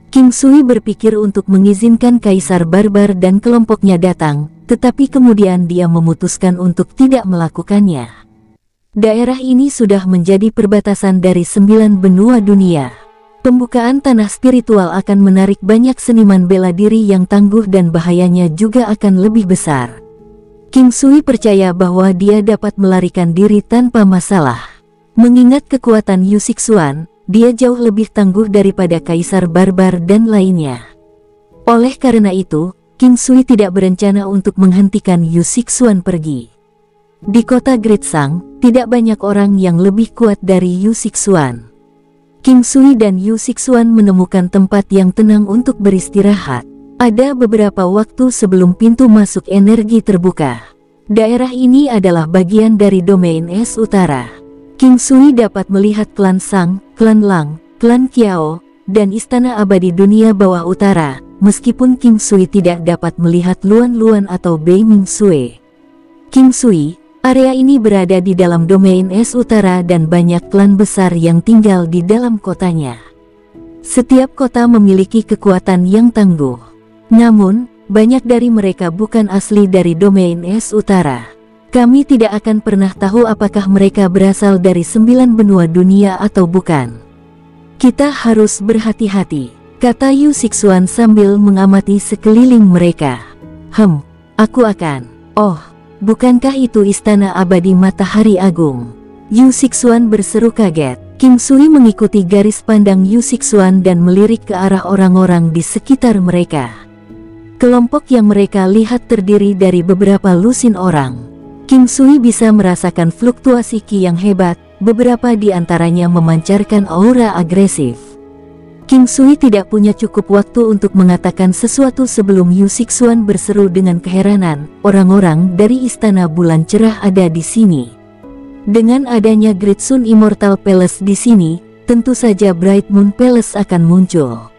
King Sui berpikir untuk mengizinkan Kaisar Barbar dan kelompoknya datang, tetapi kemudian dia memutuskan untuk tidak melakukannya. Daerah ini sudah menjadi perbatasan dari 9 benua dunia. Pembukaan tanah spiritual akan menarik banyak seniman bela diri yang tangguh dan bahayanya juga akan lebih besar. King Sui percaya bahwa dia dapat melarikan diri tanpa masalah. Mengingat kekuatan Yu Sixuan, dia jauh lebih tangguh daripada Kaisar Barbar dan lainnya. Oleh karena itu, King Sui tidak berencana untuk menghentikan Yu Sixuan pergi. Di kota Great Sang, tidak banyak orang yang lebih kuat dari Yu Sixuan. King Sui dan Yu Sixuan menemukan tempat yang tenang untuk beristirahat. Ada beberapa waktu sebelum pintu masuk energi terbuka. Daerah ini adalah bagian dari domain es utara. King Sui dapat melihat klan Sang, klan Lang, klan Kiao, dan istana abadi dunia bawah utara, meskipun King Sui tidak dapat melihat Luan Luan atau Bei Ming Sui. King Sui, area ini berada di dalam domain es utara dan banyak klan besar yang tinggal di dalam kotanya. Setiap kota memiliki kekuatan yang tangguh. Namun, banyak dari mereka bukan asli dari domain es utara. Kami tidak akan pernah tahu apakah mereka berasal dari 9 benua dunia atau bukan. Kita harus berhati-hati, kata Yu Sixuan sambil mengamati sekeliling mereka. Aku akan. Oh, bukankah itu istana abadi matahari agung? Yu Sixuan berseru kaget. King Sui mengikuti garis pandang Yu Sixuan dan melirik ke arah orang-orang di sekitar mereka. Kelompok yang mereka lihat terdiri dari beberapa lusin orang. King Sui bisa merasakan fluktuasi ki yang hebat, beberapa di antaranya memancarkan aura agresif. King Sui tidak punya cukup waktu untuk mengatakan sesuatu sebelum Yu Sixuan berseru dengan keheranan, orang-orang dari Istana Bulan Cerah ada di sini. Dengan adanya Great Sun Immortal Palace di sini, tentu saja Bright Moon Palace akan muncul.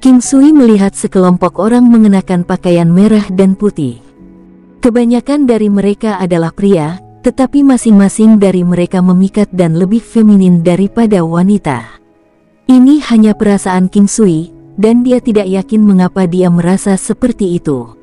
King Sui melihat sekelompok orang mengenakan pakaian merah dan putih. Kebanyakan dari mereka adalah pria, tetapi masing-masing dari mereka memikat dan lebih feminin daripada wanita. Ini hanya perasaan King Sui, dan dia tidak yakin mengapa dia merasa seperti itu.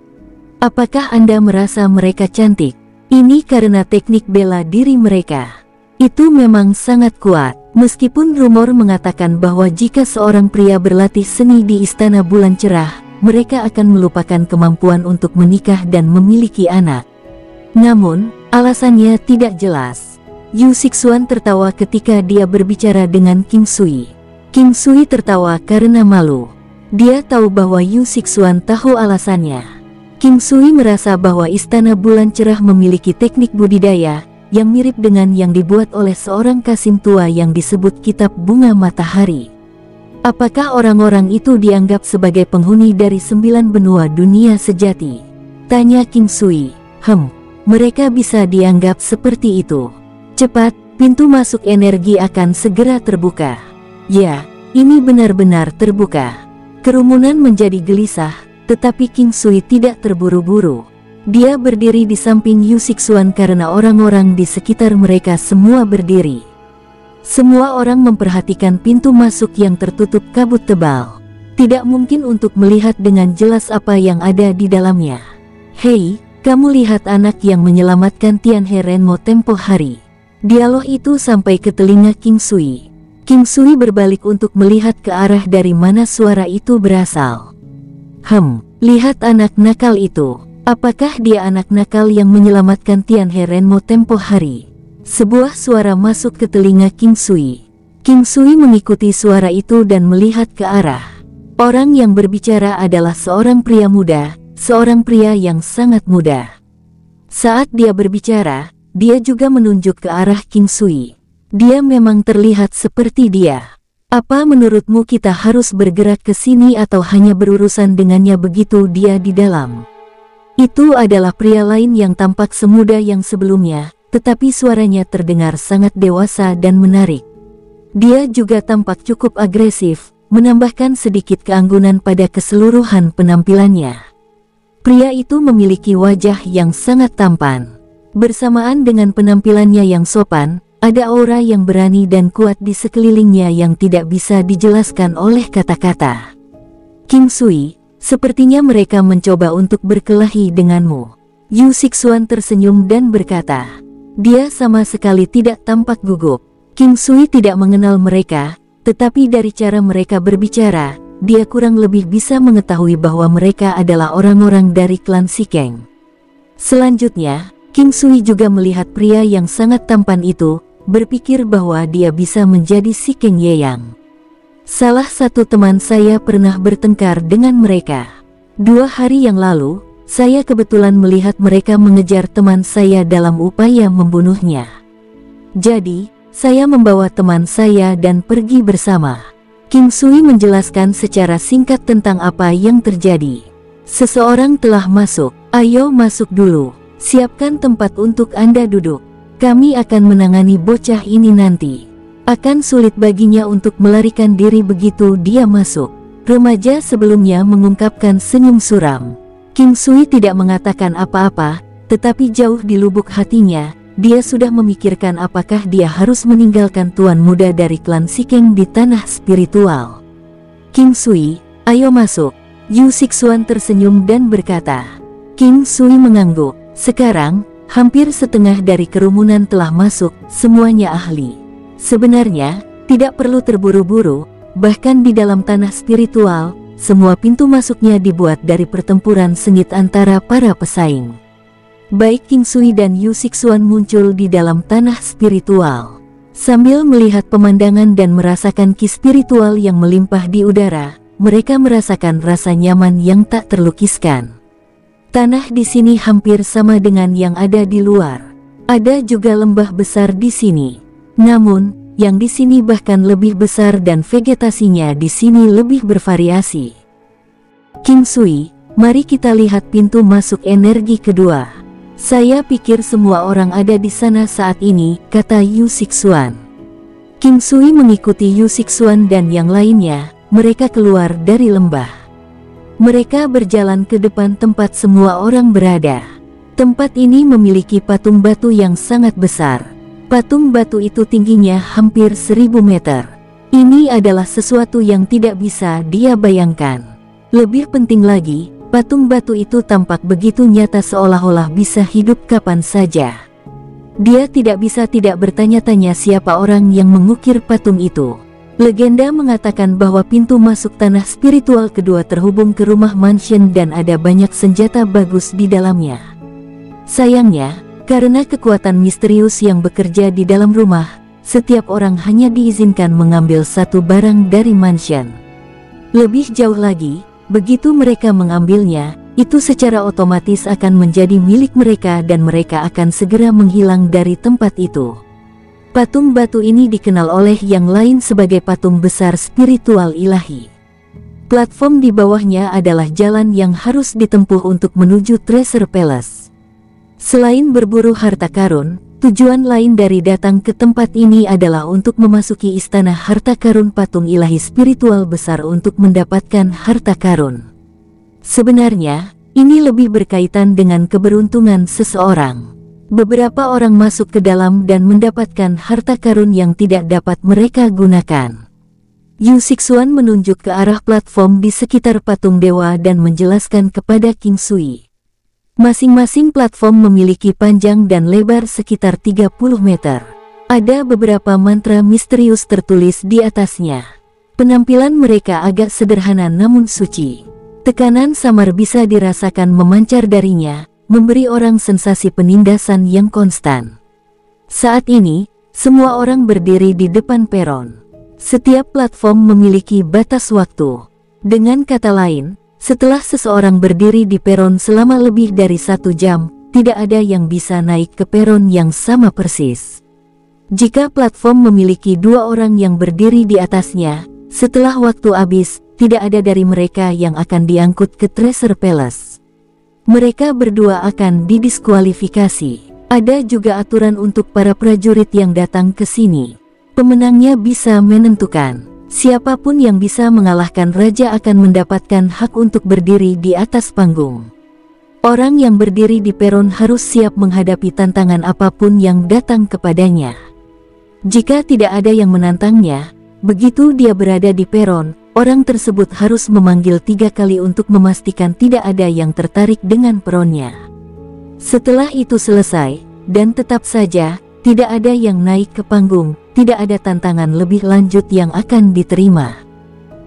Apakah Anda merasa mereka cantik? Ini karena teknik bela diri mereka. Itu memang sangat kuat, meskipun rumor mengatakan bahwa jika seorang pria berlatih seni di Istana Bulan Cerah, mereka akan melupakan kemampuan untuk menikah dan memiliki anak. Namun, alasannya tidak jelas. Yu Sixuan tertawa ketika dia berbicara dengan King Sui. King Sui tertawa karena malu. Dia tahu bahwa Yu Sixuan tahu alasannya. King Sui merasa bahwa Istana Bulan Cerah memiliki teknik budidaya yang mirip dengan yang dibuat oleh seorang kasim tua yang disebut Kitab Bunga Matahari. Apakah orang-orang itu dianggap sebagai penghuni dari 9 benua dunia sejati? Tanya King Sui. Mereka bisa dianggap seperti itu. Cepat, pintu masuk energi akan segera terbuka. Ya, ini benar-benar terbuka. Kerumunan menjadi gelisah, tetapi King Sui tidak terburu-buru. Dia berdiri di samping Yu Sixuan karena orang-orang di sekitar mereka semua berdiri. Semua orang memperhatikan pintu masuk yang tertutup kabut tebal. Tidak mungkin untuk melihat dengan jelas apa yang ada di dalamnya. Hei, kamu lihat anak yang menyelamatkan Tianhe Renmo tempo hari. Dialog itu sampai ke telinga King Sui. King Sui berbalik untuk melihat ke arah dari mana suara itu berasal. Lihat anak nakal itu. Apakah dia anak nakal yang menyelamatkan Tianhe Renmo tempo hari? Sebuah suara masuk ke telinga King Sui. King Sui mengikuti suara itu dan melihat ke arah. Orang yang berbicara adalah seorang pria muda, seorang pria yang sangat muda. Saat dia berbicara, dia juga menunjuk ke arah King Sui. Dia memang terlihat seperti dia. Apa menurutmu kita harus bergerak ke sini atau hanya berurusan dengannya begitu dia di dalam? Itu adalah pria lain yang tampak semuda yang sebelumnya, tetapi suaranya terdengar sangat dewasa dan menarik. Dia juga tampak cukup agresif, menambahkan sedikit keanggunan pada keseluruhan penampilannya. Pria itu memiliki wajah yang sangat tampan. Bersamaan dengan penampilannya yang sopan, ada aura yang berani dan kuat di sekelilingnya yang tidak bisa dijelaskan oleh kata-kata. King Sui, sepertinya mereka mencoba untuk berkelahi denganmu. Yu Sixuan tersenyum dan berkata. Dia sama sekali tidak tampak gugup. King Sui tidak mengenal mereka, tetapi dari cara mereka berbicara, dia kurang lebih bisa mengetahui bahwa mereka adalah orang-orang dari klan Sikeng. Selanjutnya, King Sui juga melihat pria yang sangat tampan itu, berpikir bahwa dia bisa menjadi Sikeng Yeyang. Salah satu teman saya pernah bertengkar dengan mereka. 2 hari yang lalu, saya kebetulan melihat mereka mengejar teman saya dalam upaya membunuhnya. Jadi, saya membawa teman saya dan pergi bersama. King Sui menjelaskan secara singkat tentang apa yang terjadi. Seseorang telah masuk. Ayo masuk dulu. Siapkan tempat untuk Anda duduk. Kami akan menangani bocah ini nanti. Akan sulit baginya untuk melarikan diri begitu dia masuk. Remaja sebelumnya mengungkapkan senyum suram. King Sui tidak mengatakan apa-apa, tetapi jauh di lubuk hatinya, dia sudah memikirkan apakah dia harus meninggalkan tuan muda dari klan Sikeng di tanah spiritual. King Sui, ayo masuk. Yu Sixuan tersenyum dan berkata. King Sui mengangguk. Sekarang, hampir setengah dari kerumunan telah masuk, semuanya ahli. Sebenarnya, tidak perlu terburu-buru, bahkan di dalam tanah spiritual, semua pintu masuknya dibuat dari pertempuran sengit antara para pesaing. Baik King Sui dan Yu Sixuan muncul di dalam tanah spiritual. Sambil melihat pemandangan dan merasakan ki spiritual yang melimpah di udara, mereka merasakan rasa nyaman yang tak terlukiskan. Tanah di sini hampir sama dengan yang ada di luar. Ada juga lembah besar di sini. Namun, yang di sini bahkan lebih besar dan vegetasinya di sini lebih bervariasi. King Sui, mari kita lihat pintu masuk energi kedua. Saya pikir semua orang ada di sana saat ini, kata Yu Sixuan. King Sui mengikuti Yu Sixuan dan yang lainnya, mereka keluar dari lembah. Mereka berjalan ke depan tempat semua orang berada. Tempat ini memiliki patung batu yang sangat besar. Patung batu itu tingginya hampir 1000 meter. Ini adalah sesuatu yang tidak bisa dia bayangkan. Lebih penting lagi, patung batu itu tampak begitu nyata seolah-olah bisa hidup kapan saja. Dia tidak bisa tidak bertanya-tanya siapa orang yang mengukir patung itu. Legenda mengatakan bahwa pintu masuk tanah spiritual kedua terhubung ke rumah mansion dan ada banyak senjata bagus di dalamnya. Sayangnya, karena kekuatan misterius yang bekerja di dalam rumah, setiap orang hanya diizinkan mengambil satu barang dari mansion. Lebih jauh lagi, begitu mereka mengambilnya, itu secara otomatis akan menjadi milik mereka dan mereka akan segera menghilang dari tempat itu. Patung batu ini dikenal oleh yang lain sebagai patung besar spiritual ilahi. Platform di bawahnya adalah jalan yang harus ditempuh untuk menuju Treasure Palace. Selain berburu harta karun, tujuan lain dari datang ke tempat ini adalah untuk memasuki istana harta karun patung ilahi spiritual besar untuk mendapatkan harta karun. Sebenarnya, ini lebih berkaitan dengan keberuntungan seseorang. Beberapa orang masuk ke dalam dan mendapatkan harta karun yang tidak dapat mereka gunakan. Yu Sixuan menunjuk ke arah platform di sekitar patung dewa dan menjelaskan kepada King Sui. Masing-masing platform memiliki panjang dan lebar sekitar 30 meter. Ada beberapa mantra misterius tertulis di atasnya. Penampilan mereka agak sederhana namun suci. Tekanan samar bisa dirasakan memancar darinya, memberi orang sensasi penindasan yang konstan. Saat ini, semua orang berdiri di depan peron. Setiap platform memiliki batas waktu. Dengan kata lain, setelah seseorang berdiri di peron selama lebih dari 1 jam, tidak ada yang bisa naik ke peron yang sama persis. Jika platform memiliki 2 orang yang berdiri di atasnya, setelah waktu habis, tidak ada dari mereka yang akan diangkut ke Treasure Palace. Mereka berdua akan didiskualifikasi. Ada juga aturan untuk para prajurit yang datang ke sini. Pemenangnya bisa menentukan. Siapapun yang bisa mengalahkan raja akan mendapatkan hak untuk berdiri di atas panggung. Orang yang berdiri di peron harus siap menghadapi tantangan apapun yang datang kepadanya. Jika tidak ada yang menantangnya, begitu dia berada di peron, orang tersebut harus memanggil 3 kali untuk memastikan tidak ada yang tertarik dengan peronnya. Setelah itu selesai, dan tetap saja, tidak ada yang naik ke panggung, tidak ada tantangan lebih lanjut yang akan diterima.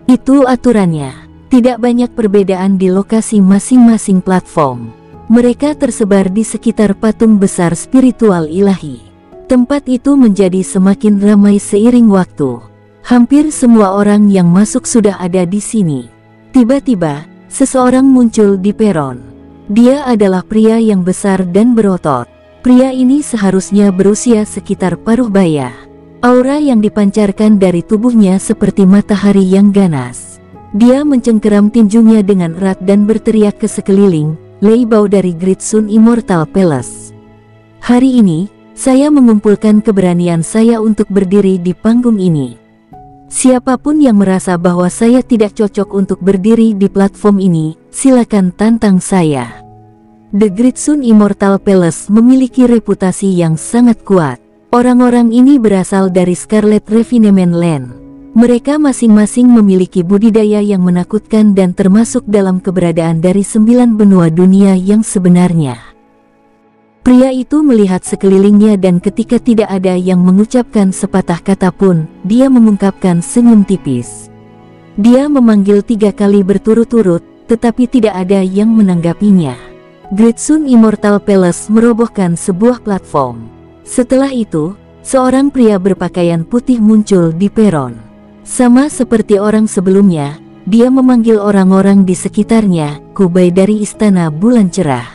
Itu aturannya. Tidak banyak perbedaan di lokasi masing-masing platform. Mereka tersebar di sekitar patung besar spiritual ilahi. Tempat itu menjadi semakin ramai seiring waktu. Hampir semua orang yang masuk sudah ada di sini. Tiba-tiba, seseorang muncul di peron. Dia adalah pria yang besar dan berotot. Pria ini seharusnya berusia sekitar paruh baya. Aura yang dipancarkan dari tubuhnya seperti matahari yang ganas. Dia mencengkeram tinjunya dengan erat dan berteriak ke sekeliling, "Lei Bao dari Great Sun Immortal Palace. Hari ini, saya mengumpulkan keberanian saya untuk berdiri di panggung ini. Siapapun yang merasa bahwa saya tidak cocok untuk berdiri di platform ini, silakan tantang saya." The Great Sun Immortal Palace memiliki reputasi yang sangat kuat. Orang-orang ini berasal dari Scarlet Refinement Land. Mereka masing-masing memiliki budidaya yang menakutkan dan termasuk dalam keberadaan dari 9 benua dunia yang sebenarnya. Pria itu melihat sekelilingnya dan ketika tidak ada yang mengucapkan sepatah kata pun, dia mengungkapkan senyum tipis. Dia memanggil 3 kali berturut-turut, tetapi tidak ada yang menanggapinya. Great Sun Immortal Palace merobohkan sebuah platform. Setelah itu, seorang pria berpakaian putih muncul di peron. Sama seperti orang sebelumnya, dia memanggil orang-orang di sekitarnya, "Kubai dari Istana Bulan Cerah."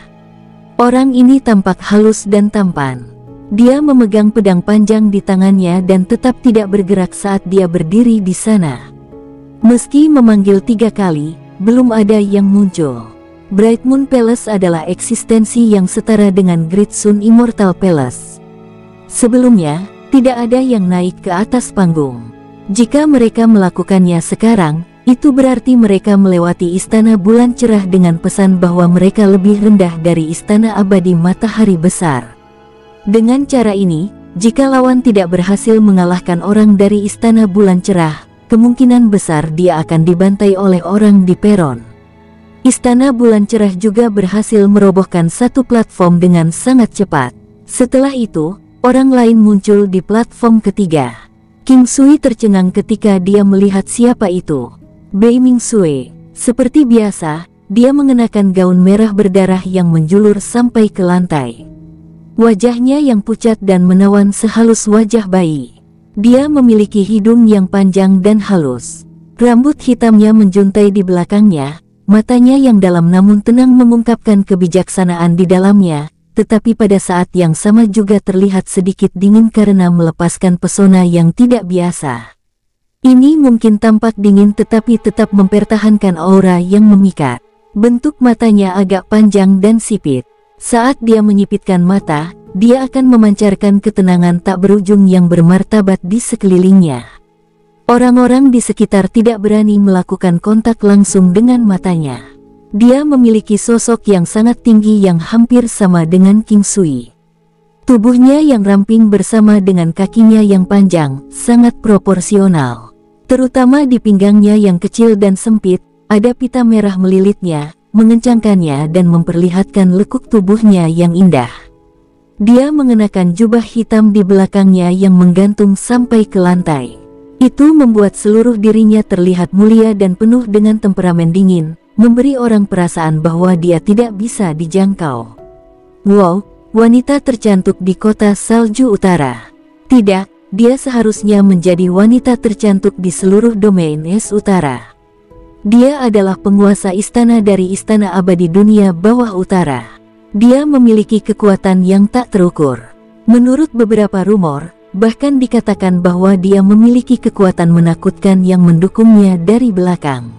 Orang ini tampak halus dan tampan. Dia memegang pedang panjang di tangannya dan tetap tidak bergerak saat dia berdiri di sana. Meski memanggil 3 kali, belum ada yang muncul. Bright Moon Palace adalah eksistensi yang setara dengan Great Sun Immortal Palace. Sebelumnya, tidak ada yang naik ke atas panggung. Jika mereka melakukannya sekarang, itu berarti mereka melewati Istana Bulan Cerah dengan pesan bahwa mereka lebih rendah dari Istana Abadi Matahari Besar. Dengan cara ini, jika lawan tidak berhasil mengalahkan orang dari Istana Bulan Cerah, kemungkinan besar dia akan dibantai oleh orang di peron. Istana Bulan Cerah juga berhasil merobohkan satu platform dengan sangat cepat. Setelah itu, orang lain muncul di platform ketiga. King Sui tercengang ketika dia melihat siapa itu. Bei Ming Sui. Seperti biasa, dia mengenakan gaun merah berdarah yang menjulur sampai ke lantai. Wajahnya yang pucat dan menawan sehalus wajah bayi. Dia memiliki hidung yang panjang dan halus. Rambut hitamnya menjuntai di belakangnya, matanya yang dalam namun tenang mengungkapkan kebijaksanaan di dalamnya. Tetapi pada saat yang sama juga terlihat sedikit dingin karena melepaskan pesona yang tidak biasa. Ini mungkin tampak dingin tetapi tetap mempertahankan aura yang memikat. Bentuk matanya agak panjang dan sipit. Saat dia menyipitkan mata, dia akan memancarkan ketenangan tak berujung yang bermartabat di sekelilingnya. Orang-orang di sekitar tidak berani melakukan kontak langsung dengan matanya. Dia memiliki sosok yang sangat tinggi yang hampir sama dengan King Sui. Tubuhnya yang ramping bersama dengan kakinya yang panjang, sangat proporsional. Terutama di pinggangnya yang kecil dan sempit, ada pita merah melilitnya, mengencangkannya dan memperlihatkan lekuk tubuhnya yang indah. Dia mengenakan jubah hitam di belakangnya yang menggantung sampai ke lantai. Itu membuat seluruh dirinya terlihat mulia dan penuh dengan temperamen dingin, memberi orang perasaan bahwa dia tidak bisa dijangkau. Wow, wanita tercantik di kota salju utara. Tidak, dia seharusnya menjadi wanita tercantik di seluruh domain es utara. Dia adalah penguasa istana dari Istana Abadi Dunia Bawah Utara. Dia memiliki kekuatan yang tak terukur. Menurut beberapa rumor, bahkan dikatakan bahwa dia memiliki kekuatan menakutkan yang mendukungnya dari belakang.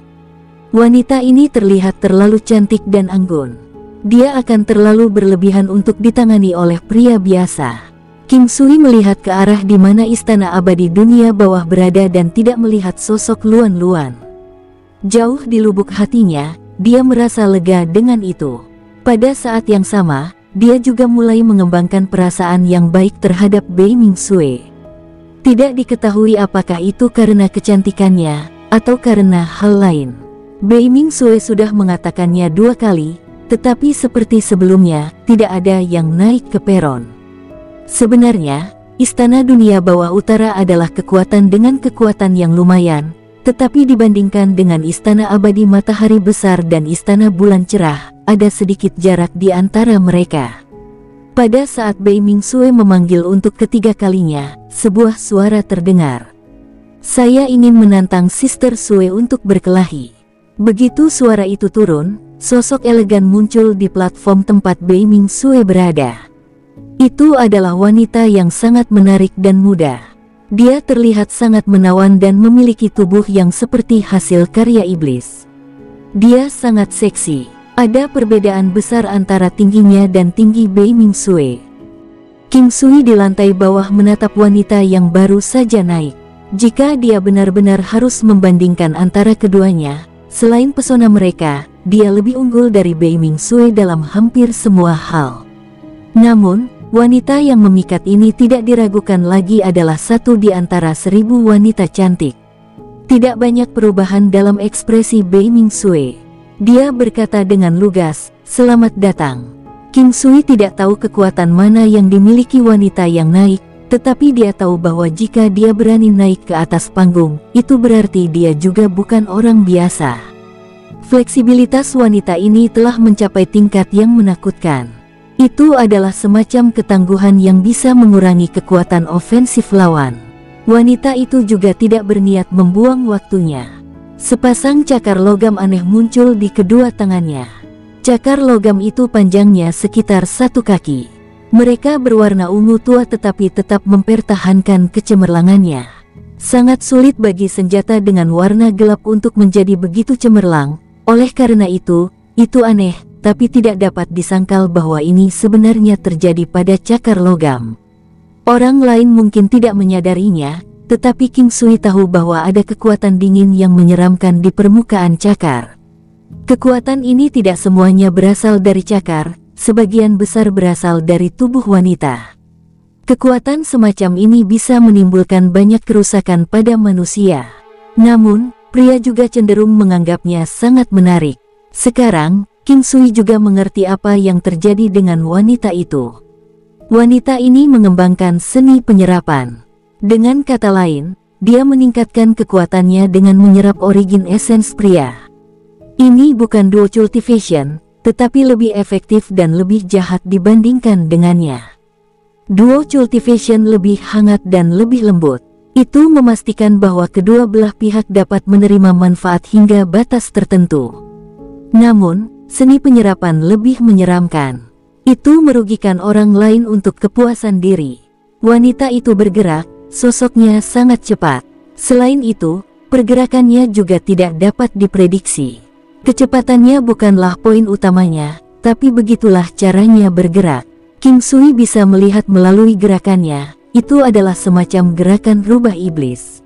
Wanita ini terlihat terlalu cantik dan anggun. Dia akan terlalu berlebihan untuk ditangani oleh pria biasa. King Sui melihat ke arah di mana Istana Abadi Dunia Bawah berada dan tidak melihat sosok Luan Luan. Jauh di lubuk hatinya, dia merasa lega dengan itu. Pada saat yang sama, dia juga mulai mengembangkan perasaan yang baik terhadap Bei Ming Sui. Tidak diketahui apakah itu karena kecantikannya, atau karena hal lain. Bei Ming Sui sudah mengatakannya 2 kali, tetapi seperti sebelumnya, tidak ada yang naik ke peron. Sebenarnya, Istana Dunia Bawah Utara adalah kekuatan dengan kekuatan yang lumayan, tetapi dibandingkan dengan Istana Abadi Matahari Besar dan Istana Bulan Cerah, ada sedikit jarak di antara mereka. Pada saat Bei Ming Sui memanggil untuk ketiga kalinya, sebuah suara terdengar. "Saya ingin menantang Sister Sui untuk berkelahi." Begitu suara itu turun, sosok elegan muncul di platform tempat Bei Ming-sue berada. Itu adalah wanita yang sangat menarik dan muda. Dia terlihat sangat menawan dan memiliki tubuh yang seperti hasil karya iblis. Dia sangat seksi. Ada perbedaan besar antara tingginya dan tinggi Bei Ming-sue. King Sui di lantai bawah menatap wanita yang baru saja naik. Jika dia benar-benar harus membandingkan antara keduanya, selain pesona mereka, dia lebih unggul dari Bei Ming-sue dalam hampir semua hal. Namun, wanita yang memikat ini tidak diragukan lagi adalah satu di antara 1000 wanita cantik. Tidak banyak perubahan dalam ekspresi Bei Ming-sue. Dia berkata dengan lugas, "Selamat datang." King Sui tidak tahu kekuatan mana yang dimiliki wanita yang naik, tetapi dia tahu bahwa jika dia berani naik ke atas panggung, itu berarti dia juga bukan orang biasa. Fleksibilitas wanita ini telah mencapai tingkat yang menakutkan. Itu adalah semacam ketangguhan yang bisa mengurangi kekuatan ofensif lawan. Wanita itu juga tidak berniat membuang waktunya. Sepasang cakar logam aneh muncul di kedua tangannya. Cakar logam itu panjangnya sekitar 1 kaki. Mereka berwarna ungu tua tetapi tetap mempertahankan kecemerlangannya. Sangat sulit bagi senjata dengan warna gelap untuk menjadi begitu cemerlang. Oleh karena itu aneh, tapi tidak dapat disangkal bahwa ini sebenarnya terjadi pada cakar logam. Orang lain mungkin tidak menyadarinya, tetapi King Sui tahu bahwa ada kekuatan dingin yang menyeramkan di permukaan cakar. Kekuatan ini tidak semuanya berasal dari cakar, sebagian besar berasal dari tubuh wanita. Kekuatan semacam ini bisa menimbulkan banyak kerusakan pada manusia. Namun, pria juga cenderung menganggapnya sangat menarik. Sekarang, King Sui juga mengerti apa yang terjadi dengan wanita itu. Wanita ini mengembangkan seni penyerapan. Dengan kata lain, dia meningkatkan kekuatannya dengan menyerap origin essence pria. Ini bukan dual cultivation, tetapi lebih efektif dan lebih jahat dibandingkan dengannya. Dual cultivation lebih hangat dan lebih lembut. Itu memastikan bahwa kedua belah pihak dapat menerima manfaat hingga batas tertentu. Namun, seni penyerapan lebih menyeramkan. Itu merugikan orang lain untuk kepuasan diri. Wanita itu bergerak, sosoknya sangat cepat. Selain itu, pergerakannya juga tidak dapat diprediksi. Kecepatannya bukanlah poin utamanya, tapi begitulah caranya bergerak. King Sui bisa melihat melalui gerakannya, itu adalah semacam gerakan rubah iblis.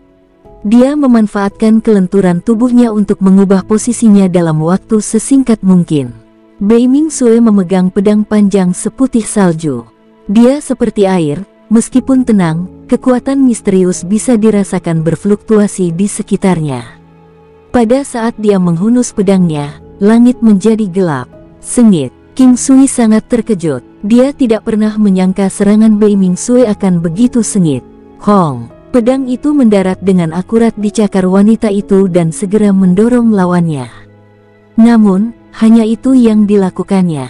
Dia memanfaatkan kelenturan tubuhnya untuk mengubah posisinya dalam waktu sesingkat mungkin. Bei Ming-sue memegang pedang panjang seputih salju. Dia seperti air, meskipun tenang, kekuatan misterius bisa dirasakan berfluktuasi di sekitarnya. Pada saat dia menghunus pedangnya, langit menjadi gelap, sengit. King Sui sangat terkejut. Dia tidak pernah menyangka serangan Bei Ming-sue akan begitu sengit. Hong! Pedang itu mendarat dengan akurat di cakar wanita itu dan segera mendorong lawannya. Namun, hanya itu yang dilakukannya.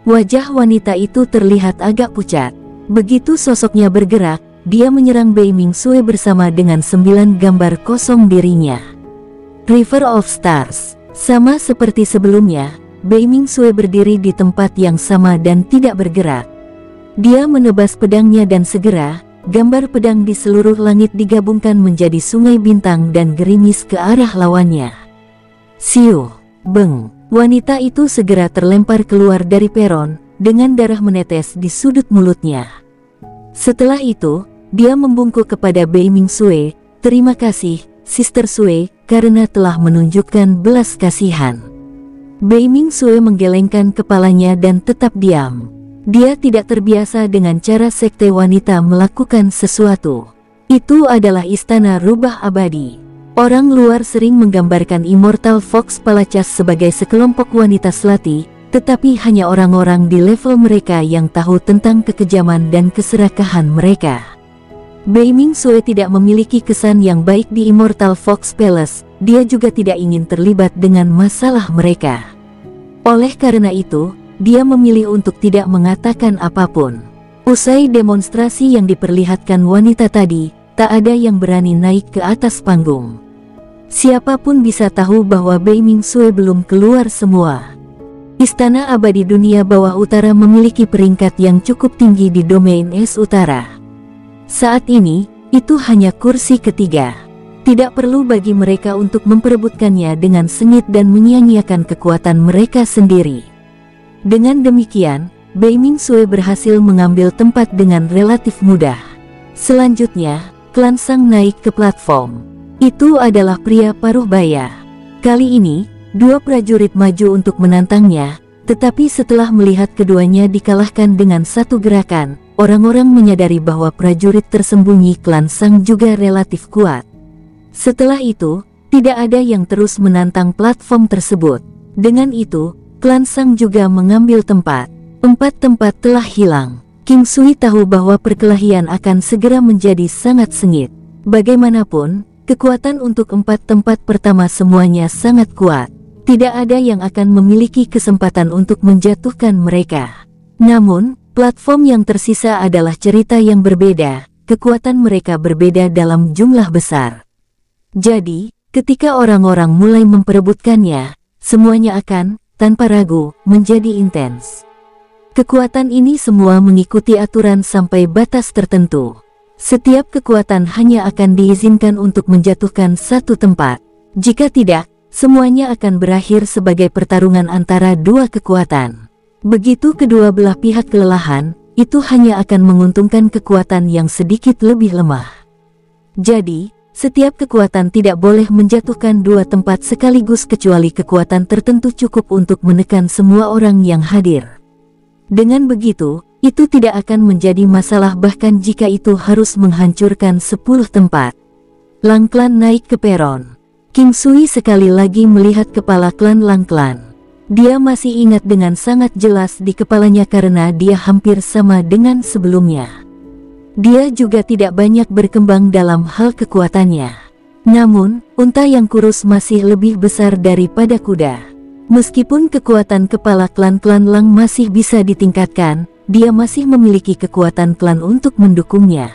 Wajah wanita itu terlihat agak pucat. Begitu sosoknya bergerak, dia menyerang Bei Ming-sue bersama dengan 9 gambar kosong dirinya. River of Stars. Sama seperti sebelumnya, Bei Ming-sue berdiri di tempat yang sama dan tidak bergerak. Dia menebas pedangnya dan segera, gambar pedang di seluruh langit digabungkan menjadi sungai bintang dan gerimis ke arah lawannya. Siu, beng. Wanita itu segera terlempar keluar dari peron, dengan darah menetes di sudut mulutnya. Setelah itu, dia membungkuk kepada Bei Ming-sue, "Terima kasih, Sister Sue, karena telah menunjukkan belas kasihan." Bei Ming-sue menggelengkan kepalanya dan tetap diam. Dia tidak terbiasa dengan cara sekte wanita melakukan sesuatu. Itu adalah istana rubah abadi. Orang luar sering menggambarkan Immortal Fox Palace sebagai sekelompok wanita selati, tetapi hanya orang-orang di level mereka yang tahu tentang kekejaman dan keserakahan mereka. Bei Ming-sue tidak memiliki kesan yang baik di Immortal Fox Palace, dia juga tidak ingin terlibat dengan masalah mereka. Oleh karena itu, dia memilih untuk tidak mengatakan apapun. Usai demonstrasi yang diperlihatkan wanita tadi, tak ada yang berani naik ke atas panggung. Siapapun bisa tahu bahwa Bei Mingsui belum keluar semua. Istana Abadi Dunia Bawah Utara memiliki peringkat yang cukup tinggi di domain es utara. Saat ini, itu hanya kursi ketiga. Tidak perlu bagi mereka untuk memperebutkannya dengan sengit dan menyia-nyiakan kekuatan mereka sendiri. Dengan demikian, Bei Mingsui berhasil mengambil tempat dengan relatif mudah. Selanjutnya, klan Sang naik ke platform. Itu adalah pria paruh baya. Kali ini, dua prajurit maju untuk menantangnya, tetapi setelah melihat keduanya dikalahkan dengan satu gerakan, orang-orang menyadari bahwa prajurit tersembunyi klan Sang juga relatif kuat. Setelah itu, tidak ada yang terus menantang platform tersebut. Dengan itu, klan Sang juga mengambil tempat. 4 tempat telah hilang. King Sui tahu bahwa perkelahian akan segera menjadi sangat sengit. Bagaimanapun, kekuatan untuk 4 tempat pertama semuanya sangat kuat. Tidak ada yang akan memiliki kesempatan untuk menjatuhkan mereka. Namun, platform yang tersisa adalah cerita yang berbeda. Kekuatan mereka berbeda dalam jumlah besar. Jadi, ketika orang-orang mulai memperebutkannya, semuanya akan, tanpa ragu, menjadi intens. Kekuatan ini semua mengikuti aturan sampai batas tertentu. Setiap kekuatan hanya akan diizinkan untuk menjatuhkan satu tempat. Jika tidak, semuanya akan berakhir sebagai pertarungan antara dua kekuatan. Begitu kedua belah pihak kelelahan, itu hanya akan menguntungkan kekuatan yang sedikit lebih lemah. Jadi, setiap kekuatan tidak boleh menjatuhkan dua tempat sekaligus kecuali kekuatan tertentu cukup untuk menekan semua orang yang hadir. Dengan begitu, itu tidak akan menjadi masalah bahkan jika itu harus menghancurkan 10 tempat. Lang Clan naik ke peron. King Sui sekali lagi melihat kepala klan Lang Clan. Dia masih ingat dengan sangat jelas di kepalanya karena dia hampir sama dengan sebelumnya. Dia juga tidak banyak berkembang dalam hal kekuatannya. Namun, unta yang kurus masih lebih besar daripada kuda. Meskipun kekuatan kepala klan-klan Lang masih bisa ditingkatkan, dia masih memiliki kekuatan klan untuk mendukungnya.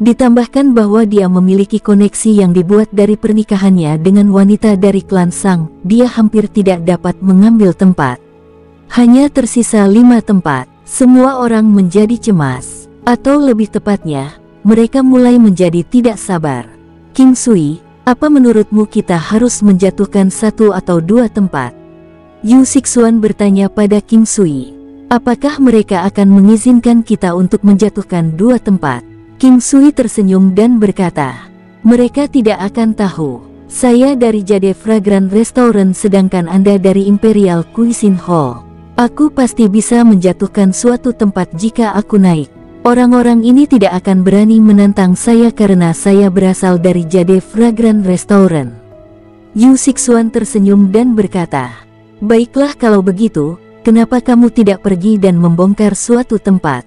Ditambahkan bahwa dia memiliki koneksi yang dibuat dari pernikahannya dengan wanita dari klan Sang, dia hampir tidak dapat mengambil tempat. Hanya tersisa 5 tempat. Semua orang menjadi cemas. Atau lebih tepatnya, mereka mulai menjadi tidak sabar. King Sui, apa menurutmu kita harus menjatuhkan 1 atau 2 tempat? Yu Sixuan bertanya pada King Sui. Apakah mereka akan mengizinkan kita untuk menjatuhkan 2 tempat? King Sui tersenyum dan berkata, mereka tidak akan tahu. Saya dari Jade Fragrant Restaurant sedangkan Anda dari Imperial Cuisine Hall. Aku pasti bisa menjatuhkan suatu tempat jika aku naik. Orang-orang ini tidak akan berani menantang saya karena saya berasal dari Jade Fragrant Restaurant. Yu Sixuan tersenyum dan berkata, baiklah kalau begitu. Kenapa kamu tidak pergi dan membongkar suatu tempat?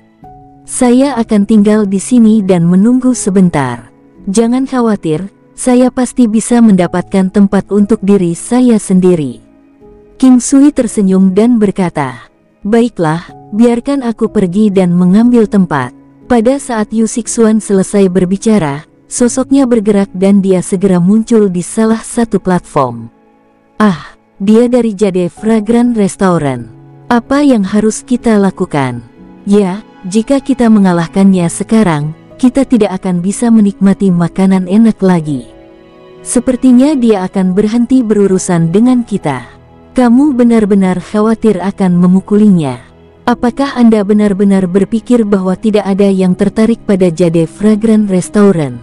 Saya akan tinggal di sini dan menunggu sebentar. Jangan khawatir, saya pasti bisa mendapatkan tempat untuk diri saya sendiri. King Sui tersenyum dan berkata, baiklah, biarkan aku pergi dan mengambil tempat. Pada saat Yu Sixuan selesai berbicara, sosoknya bergerak dan dia segera muncul di salah satu platform. Ah, dia dari Jade Fragrant Restaurant. Apa yang harus kita lakukan? Ya, jika kita mengalahkannya sekarang, kita tidak akan bisa menikmati makanan enak lagi. Sepertinya dia akan berhenti berurusan dengan kita. Kamu benar-benar khawatir akan memukulinya. Apakah Anda benar-benar berpikir bahwa tidak ada yang tertarik pada Jade Fragrant Restaurant?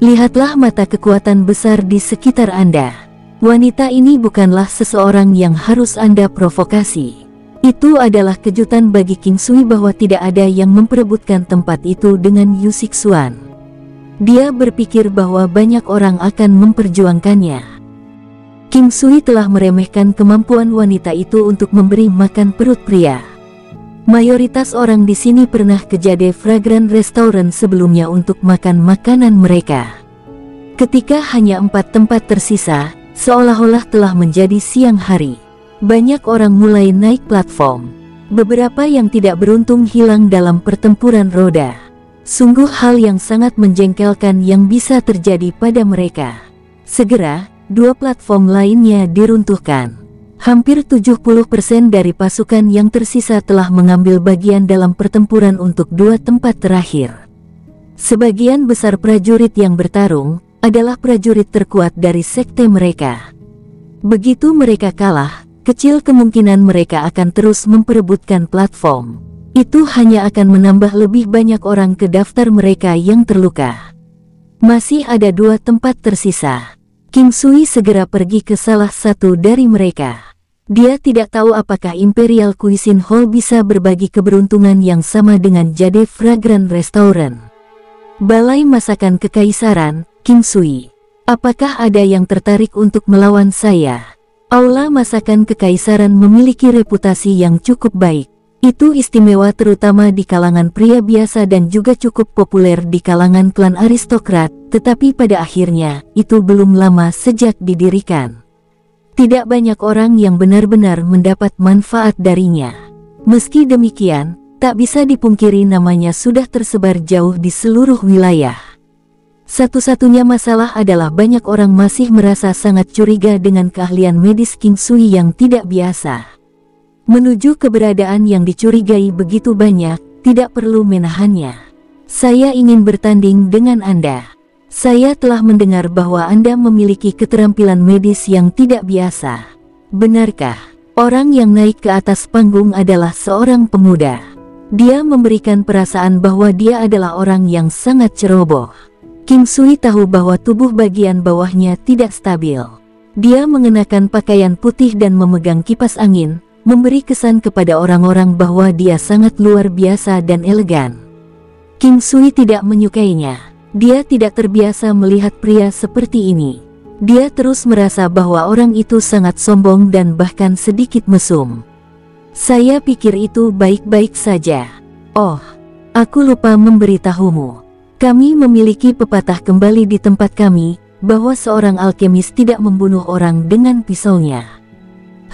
Lihatlah mata kekuatan besar di sekitar Anda. Wanita ini bukanlah seseorang yang harus Anda provokasi. Itu adalah kejutan bagi King Sui bahwa tidak ada yang memperebutkan tempat itu dengan Yu Sixuan. Dia berpikir bahwa banyak orang akan memperjuangkannya. King Sui telah meremehkan kemampuan wanita itu untuk memberi makan perut pria. Mayoritas orang di sini pernah ke Jade Fragrant Restaurant sebelumnya untuk makan makanan mereka. Ketika hanya 4 tempat tersisa, seolah-olah telah menjadi siang hari. Banyak orang mulai naik platform. Beberapa yang tidak beruntung hilang dalam pertempuran roda. Sungguh hal yang sangat menjengkelkan yang bisa terjadi pada mereka. Segera, dua platform lainnya diruntuhkan. Hampir 70% dari pasukan yang tersisa telah mengambil bagian dalam pertempuran untuk dua tempat terakhir. Sebagian besar prajurit yang bertarung adalah prajurit terkuat dari sekte mereka. Begitu mereka kalah, kecil kemungkinan mereka akan terus memperebutkan platform. Itu hanya akan menambah lebih banyak orang ke daftar mereka yang terluka. Masih ada dua tempat tersisa. King Sui segera pergi ke salah satu dari mereka. Dia tidak tahu apakah Imperial Cuisine Hall bisa berbagi keberuntungan yang sama dengan Jade Fragrant Restaurant. Balai Masakan Kekaisaran, King Sui. Apakah ada yang tertarik untuk melawan saya? Aula Masakan Kekaisaran memiliki reputasi yang cukup baik. Itu istimewa terutama di kalangan pria biasa dan juga cukup populer di kalangan klan aristokrat, tetapi pada akhirnya, itu belum lama sejak didirikan. Tidak banyak orang yang benar-benar mendapat manfaat darinya. Meski demikian, tak bisa dipungkiri namanya sudah tersebar jauh di seluruh wilayah. Satu-satunya masalah adalah banyak orang masih merasa sangat curiga dengan keahlian medis King Sui yang tidak biasa. Menuju keberadaan yang dicurigai begitu banyak, tidak perlu menahannya. Saya ingin bertanding dengan Anda. Saya telah mendengar bahwa Anda memiliki keterampilan medis yang tidak biasa. Benarkah? Orang yang naik ke atas panggung adalah seorang pemuda. Dia memberikan perasaan bahwa dia adalah orang yang sangat ceroboh. King Sui tahu bahwa tubuh bagian bawahnya tidak stabil. Dia mengenakan pakaian putih dan memegang kipas angin, memberi kesan kepada orang-orang bahwa dia sangat luar biasa dan elegan. King Sui tidak menyukainya. Dia tidak terbiasa melihat pria seperti ini. Dia terus merasa bahwa orang itu sangat sombong dan bahkan sedikit mesum. Saya pikir itu baik-baik saja. Oh, aku lupa memberitahumu. Kami memiliki pepatah kembali di tempat kami, bahwa seorang alkemis tidak membunuh orang dengan pisaunya.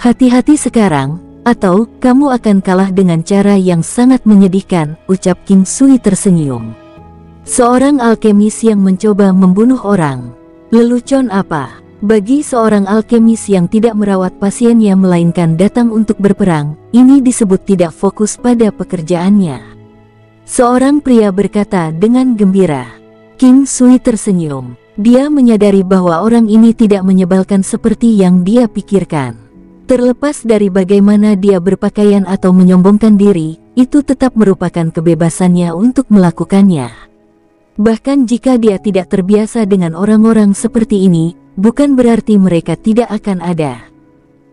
Hati-hati sekarang, atau kamu akan kalah dengan cara yang sangat menyedihkan, ucap King Sui tersenyum. Seorang alkemis yang mencoba membunuh orang. Lelucon apa? Bagi seorang alkemis yang tidak merawat pasiennya melainkan datang untuk berperang, ini disebut tidak fokus pada pekerjaannya. Seorang pria berkata dengan gembira. King Sui tersenyum. Dia menyadari bahwa orang ini tidak menyebalkan seperti yang dia pikirkan. Terlepas dari bagaimana dia berpakaian atau menyombongkan diri, itu tetap merupakan kebebasannya untuk melakukannya. Bahkan jika dia tidak terbiasa dengan orang-orang seperti ini, bukan berarti mereka tidak akan ada.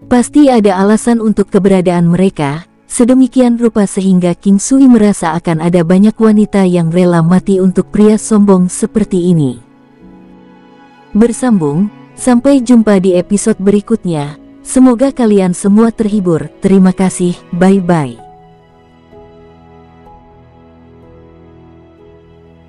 Pasti ada alasan untuk keberadaan mereka, sedemikian rupa sehingga King Sui merasa akan ada banyak wanita yang rela mati untuk pria sombong seperti ini. Bersambung, sampai jumpa di episode berikutnya. Semoga kalian semua terhibur. Terima kasih, bye-bye.